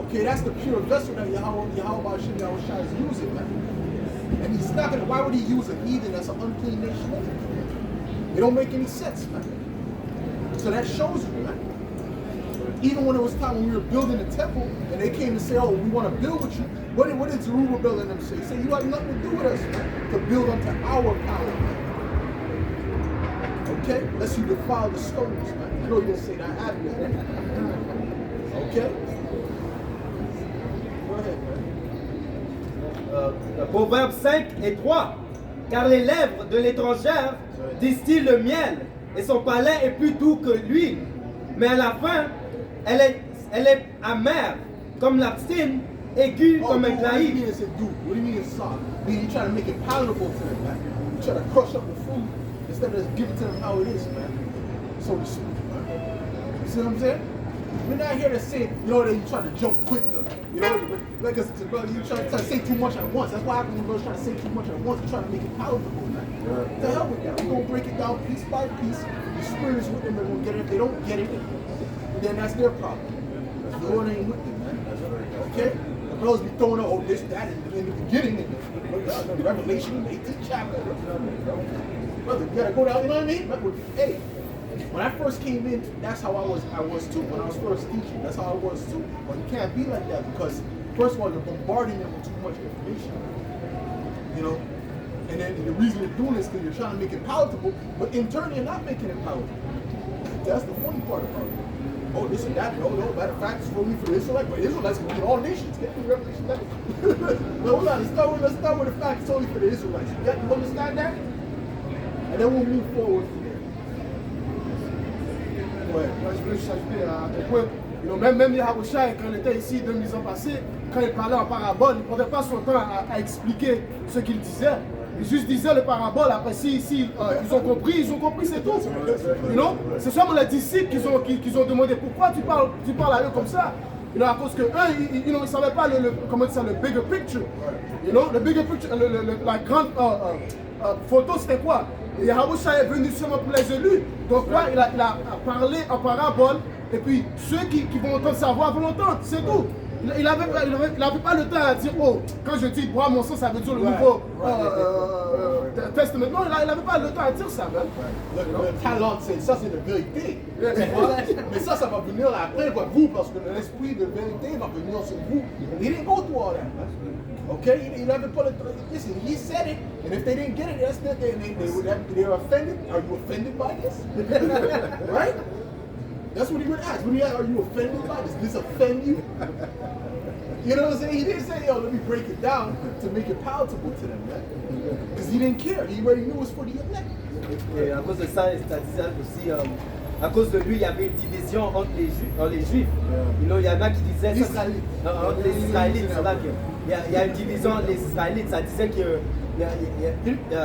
Okay, that's the pure vessel that Yahweh Hashem Yahushua is using, man. And he's not gonna, why would he use a heathen that's an unclean nation? It don't make any sense, man. So that shows you, man. Even when it was time when we were building the temple and they came to say, oh, we want to build with you. What did Zerubbabel and them say? He said, you have nothing to do with us, man, to build unto our power, man. Okay? Unless you defile the stones, man. You know you didn't say that out of there. Okay? Go ahead, man. Proverbe 5 et 3. Car les lèvres de l'étrangère distillent le miel, et son palais est plus doux que l'huile. Mais à la fin, elle est amère comme l'absine, aiguë comme un What do you glaïd. mean it's a do? What do you mean it's soft? I mean, you try to make it palatable to them, man. You try to crush up the food instead of just give it to them how it is, man. So to speak, man. You see what I'm saying? We're not here to say, you know, that you try to jump quick, you know, like you try to say too much at once. That's why happens when brothers try to say too much at once and try to make it palatable, man. The hell with that. We're going to break it down piece by piece. The spirit is with them and we'll get it. If they don't get it, then that's their problem. The Lord ain't with them, man. Okay? The brothers be throwing out, oh, this, that, in the beginning, in the Revelation, 18th chapter. Brother, you gotta go down, you know what I mean? Hey, when I first came in, that's how I was too. When I was first teaching, that's how I was too. But you can't be like that because, first of all, you're bombarding them with too much information. You know? And then the reason you're doing this is because you're trying to make it palatable, but in turn, you're not making it palatable. That's the funny part about it. Oh, this and that, no, matter of fact, it's only for the Israelites, but Israelites can be in all nations. Get the Revelation 11. No, hold on, let's start with the fact it's only for the Israelites. You understand that? And then we'll move forward from there. Ouais, moi je voulais juste ajouter à un point. You know, même Yahushua, quand il était ici 2000 ans passés, quand il parlait en parabole, il ne prenait pas son temps à expliquer ce qu'il disait. Il juste disait le parabole, après si ils ont compris, c'est tout. You know? C'est seulement les disciples qui ont demandé pourquoi tu parles à eux comme ça. You know, à cause que eux, ils ne savaient pas comment dire ça, le bigger picture. You know? Le bigger picture, la grande photo, c'était quoi? Et Yahoushua est venu seulement pour les élus. Donc quoi, il a parlé en parabole, et puis ceux qui vont entendre sa voix vont l'entendre, c'est tout. Il n'avait pas le temps à dire, oh, quand je dis bois mon sang, ça veut dire le nouveau testament. Non, il n'avait pas le temps à dire ça, man. Le talent, ça c'est la vérité. Mais ça va venir après, vous, parce que l'esprit de vérité va venir sur vous. He didn't go through all that, man. Okay, he never put it. Listen, he said it, and if they didn't get it, that's that they were offended. Are you offended by this? Right? That's what he would ask. When he asked, are you offended by this? Does this offend you? You know what I'm saying? He didn't say, yo, let me break it down to make it palatable to them, man. Because he didn't care. He already knew it was for the elect. Et à cause de ça, ça disait aussi, à cause de lui, il y avait une division entre les Juifs. You know, il y en a qui disaient... Israélites. Entre les Israélites, c'est là qu'il y a une division entre les Israélites. Ça disait que...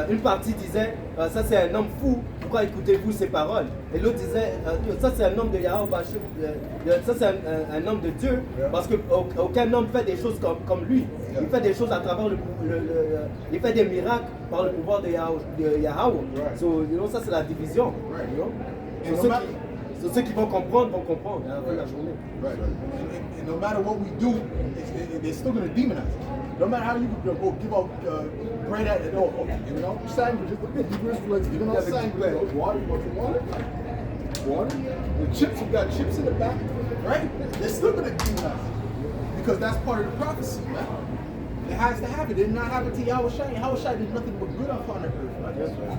une partie disait, ça c'est un homme fou, pourquoi écoutez-vous ses paroles? Et l'autre disait, ça c'est un homme de Yahweh, ça c'est un homme de Dieu, parce qu'aucun homme fait des choses comme lui. Il fait des choses à travers il fait des miracles par le pouvoir de Yahweh. So, you know, ça c'est la division. You know? Ceux qui vont comprendre à la fin de la journée. Right. And no matter what we do, they're still going to demonize us. No matter how you go give out bread at all, you know, sandwiches, the Hebrew Israelites giving out sandwiches, water, you want some water? Water? The chips, we got chips in the back, right? They're still going to demonize us. Because that's part of the prophecy, man. It has to happen. It did not happen to Yahushua. Yahushua did nothing but good upon the earth, man. Yes, okay?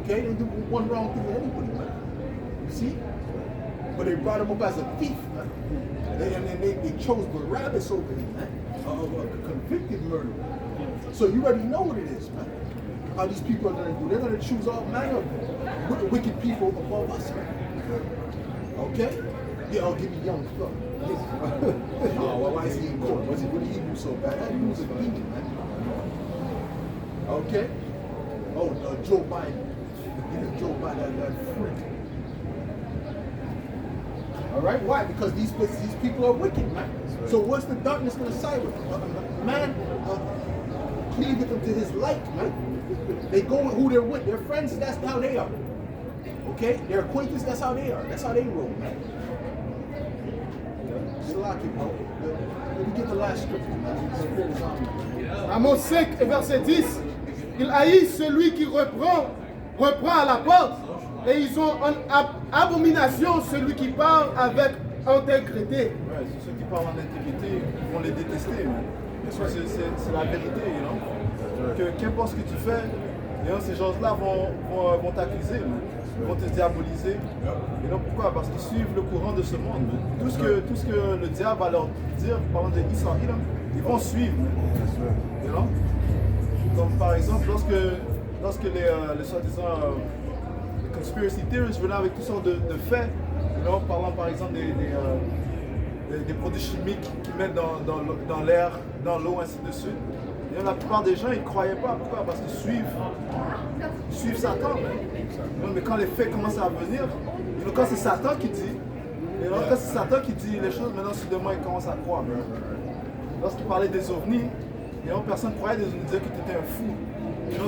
They didn't do one wrong thing to anybody, man. You see? But they brought him up as a thief, man. And they chose Barabbas over him, man. A convicted murderer. So you already know what it is, man. How these people are going to do. They're going to choose all manner of wicked people above us, man. Okay? Yeah, I'll give you young stuff. Oh, why is he in court? Was he really Hebrew so bad? That dude was a demon, man. Okay? Oh, Joe Biden. Give me Joe Biden, that freak. All right? Why? Because these people are wicked, man. So what's the darkness going to side with? Man, cleave with them to his light, man. They go with who they're with. Their friends, that's how they are. Okay? Their acquaintances, that's how they are. That's how they roll, man. Let me get the last scripture, man. Amos 5 et verset 10, il haït celui qui reprend à la porte, et ils ont en abomination celui qui parle avec intégrité. Ouais, ceux qui parlent en intégrité vont les détester, man. Parce que c'est la vérité, you know? Que qu'importe ce que tu fais, you know, ces gens-là vont t'accuser, man. Ils vont te diaboliser. Et non, pourquoi? Parce qu'ils suivent le courant de ce monde, man. Tout ce que le diable va leur dire, parlant de Israël, ils vont suivre, man. You know? Comme par exemple, lorsque les soi-disant conspiracy theorists venaient avec toutes sortes de faits, you know, parlant par exemple des produits chimiques qu'ils mettent dans l'air, dans l'eau, ainsi de suite. Et la plupart des gens, ils ne croyaient pas. Pourquoi? Parce qu'ils suivent Satan. Mais quand les faits commencent à venir, quand c'est Satan qui dit, quand c'est Satan qui dit les choses, maintenant soudainement ils commencent à croire. Lorsqu'il parlait des ovnis, personne ne croyait des ovnis, disaient que tu étais un fou.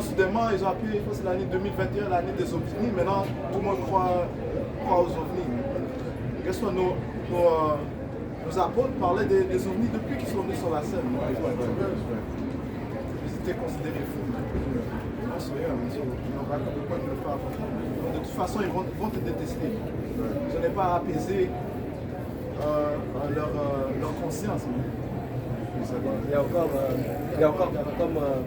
Soudainement, ils ont appelé, je pense que c'est l'année 2021, l'année des ovnis. Maintenant, tout le monde croit aux ovnis. Qu'est-ce que nos apôtres parlaient des ovnis depuis qu'ils sont venus sur la scène. Ils étaient considérés fous. Non, c'est rien, on va complètement le faire. De toute façon, ils vont te détester. Je n'ai pas à apaiser leur conscience. Il y a encore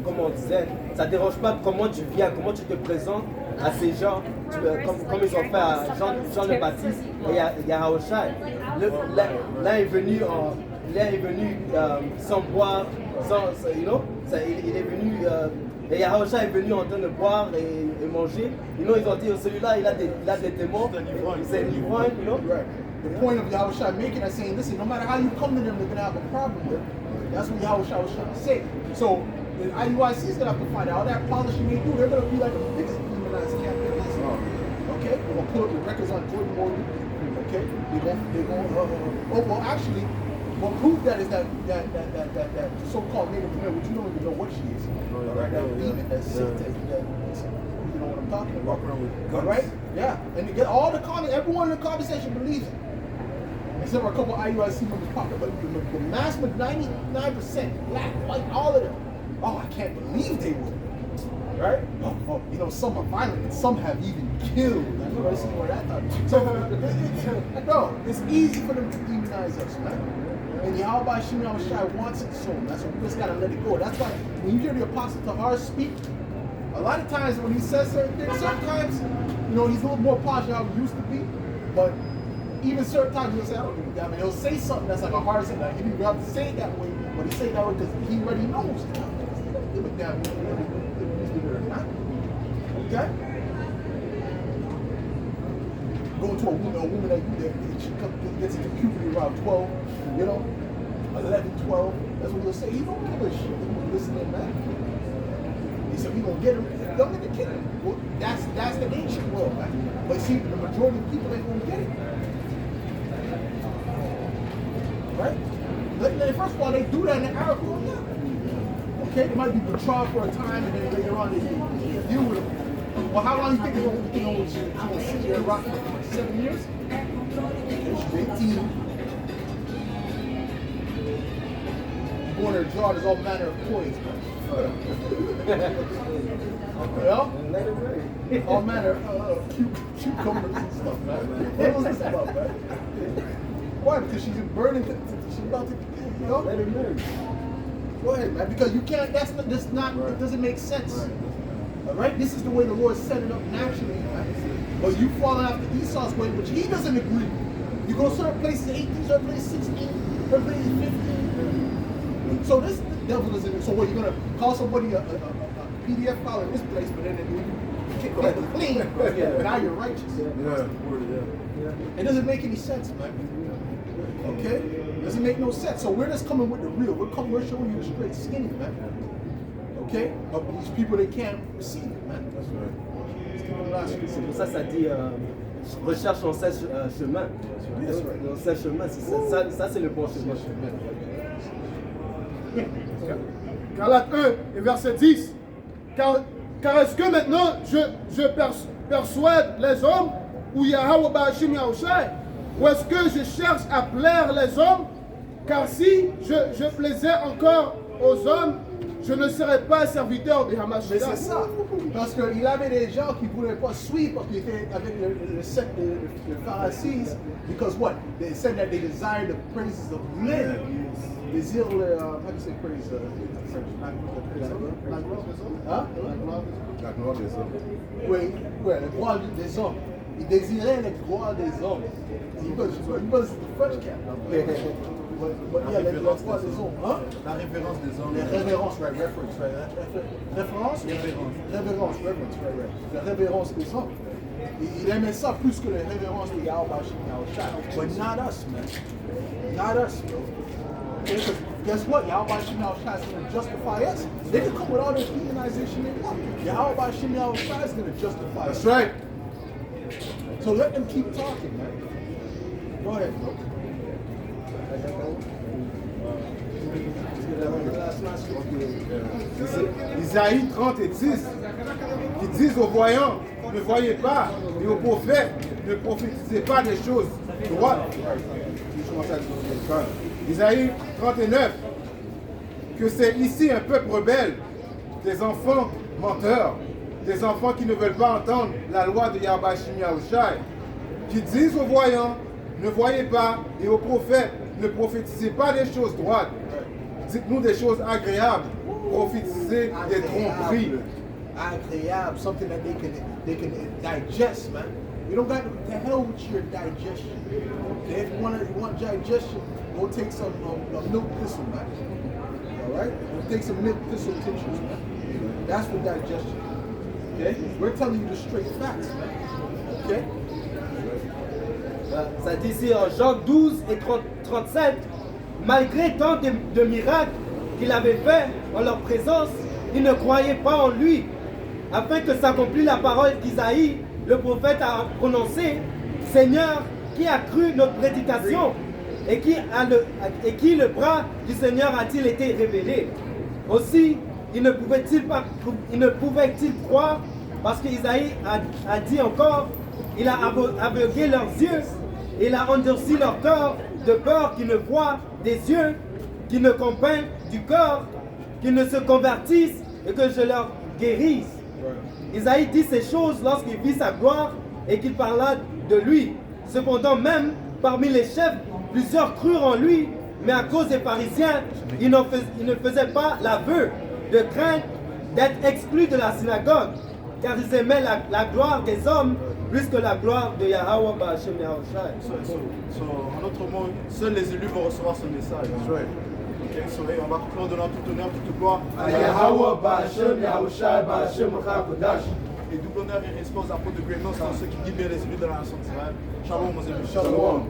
comme on disait, ça ne dérange pas comment tu viens, comment tu te présentes à ces gens, comme ils ont fait à Jean le Baptiste et à Yahushua. L'un est venu sans boire, il est venu, et Yahushua est venu en train de boire et manger. Ils ont dit, celui-là il a des démons, c'est un ivrogne, The point of Yahushua making us saying, listen, no matter how you come to them, they're going to have a problem with it. That's what Yahushua was trying to say. So, the IUIC is gonna have to find out. All that polishing they do, they're gonna be like the biggest demonized camp there is. Okay, we're gonna pull up the records on Jordan Morgan. Okay, they're gonna. Oh well, actually, what proved that is that so-called Native American, which you don't even know what she is. All right, that demon, that Satan, you know what I'm talking about. Walk around with All guns. right, yeah, and you get all the comments, everyone in the conversation believes it. Except for a couple IUIC members popping, but the mass, 99%, black, white, all of them. Oh, I can't believe they would. Right? Oh, you know, some are violent and some have even killed. That's what I see where that thought. So, no, it's easy for them to demonize us, man. And Yahweh Shem Shai wants it so. That's why we just gotta let it go. That's why when you hear the Apostle Tahar speak, a lot of times when he says certain things, sometimes, you know, he's a little more posh than how he used to be, but even certain times he'll say, I don't give a damn. And he'll say something that's like a hard thing. Like, he didn't have to say it that way, but he say it that way because he already knows. He don't give a damn if he's doing it or not. Okay? Going to a woman that you there, she gets into puberty around 12, you know, 11, 12. That's what he'll say. He don't give a shit who's listening, man. He said, we gonna get him. Don't get the kid. Well, that's the ancient world, man. But see, the majority of people ain't gonna get it. Right? First of all, they do that in the Arab world now. Okay, they might be betrothed for a time and then later on they deal with them. Well, how long do you think they're going to sit there and rock for 7 years? She's 18. Born her jaw, there's all manner of toys, yeah? All manner of cucumbers and stuff, man. What was this about, man? Why? Because she's burning. She's about to, you know. Let her know. Go ahead, man. Because you can't. That's not. Right. It doesn't make sense. Right. All right. This is the way the Lord set it up naturally, man. But you fall after Esau's way, which he doesn't agree. You go certain places 18, certain places 16, certain places 15. So this the devil doesn't. So what? You're gonna call somebody a PDF file in this place, but then you kick them clean. Yeah. Now you're righteous. Yeah. It doesn't make any sense, man. Okay? Doesn't make no sense. So we're just coming with the real. We're showing you the straight skinny, man. Okay? But these people, they can't receive it, man. That's right. C'est pour ça que ça dit recherche en 16 chemins. Yes, right. Dans 16 chemins, ça c'est le bon chemin. Galates 1 et verset 10. Car est-ce que maintenant je persuade les hommes ou Yahweh Ba'ashim Yahushai? Ou est-ce que je cherche à plaire les hommes? Car si je plaisais encore aux hommes, je ne serais pas serviteur de Hamashiach. Mais c'est ça. Parce qu'il avait des gens qui ne voulaient pas suivre parce qu'ils étaient avec le secte de Pharisees. Because what? They said that they desired the praises of men. Désirent le. How do you say praise? Hein? La gloire des hommes. Oui, la gloire des hommes. Ils désiraient la gloire des hommes. You must the French cap. But yeah, la gloire des hommes. Hein? La révérence des hommes. La révérence, right, reference, right. Référence? Révérence, reverence, right, right. La révérence des hommes. Il aimait ça plus que la révérence de Yahweh Shai. But not us, man. Not us, bro. Because guess what? Yahweh Shai is going to justify us. They can come with all this demonization they want. Yahweh Shai is going to justify us. That's right. So let them keep talking, man. Go ahead, bro. Isaïe 30 et 10 qui disent aux voyants, ne voyez pas, et aux prophètes, ne prophétisez pas des choses droites. Isaïe 39, que c'est ici un peuple rebelle, des enfants menteurs, des enfants qui ne veulent pas entendre la loi de Yahweh Shem Yahushai, qui disent aux voyants, ne voyez pas, et aux prophètes, ne prophétisez pas des choses droites. Dites-nous des choses agréables, prophétisez des tromperies. Agréable, something that they can digest, man. You don't got to hell with your digestion. Okay, if you want digestion, go take some milk thistle, man. All right, go take some milk thistle tinctures, man. That's for digestion. Okay, we're telling you the straight facts, man. Okay. Ça dit ici en Jean 12 et 37, malgré tant de miracles qu'il avait fait en leur présence, ils ne croyaient pas en lui, afin que s'accomplisse la parole qu'Isaïe, le prophète, a prononcée. Seigneur, qui a cru notre prédication et qui le bras du Seigneur a-t-il été révélé? Aussi, ils ne pouvaient-ils croire parce qu'Isaïe a dit encore, il a aveuglé leurs yeux, il a endurci leur cœur de peur qu'ils ne voient des yeux, qu'ils ne comprennent du corps, qu'ils ne se convertissent et que je leur guérisse. Isaïe dit ces choses lorsqu'il vit sa gloire et qu'il parla de lui. Cependant, même parmi les chefs, plusieurs crurent en lui, mais à cause des pharisiens, ils ne faisaient pas l'aveu de crainte d'être exclus de la synagogue, car ils aimaient la gloire des hommes plus que la gloire de Yahweh Ba'Hashem Yahushai. En d'autres mots, seuls les élus vont recevoir ce message. Ok, on va conclure en donnant tout honneur, toute gloire à Yahweh Ba'Hashem Yahushai Ba'Hashem Kodash. Et double honneur et respect aux apôtres de Great North, ceux qui guident bien les élus de la nation d'Israël. Shalom, mes élus. Shalom.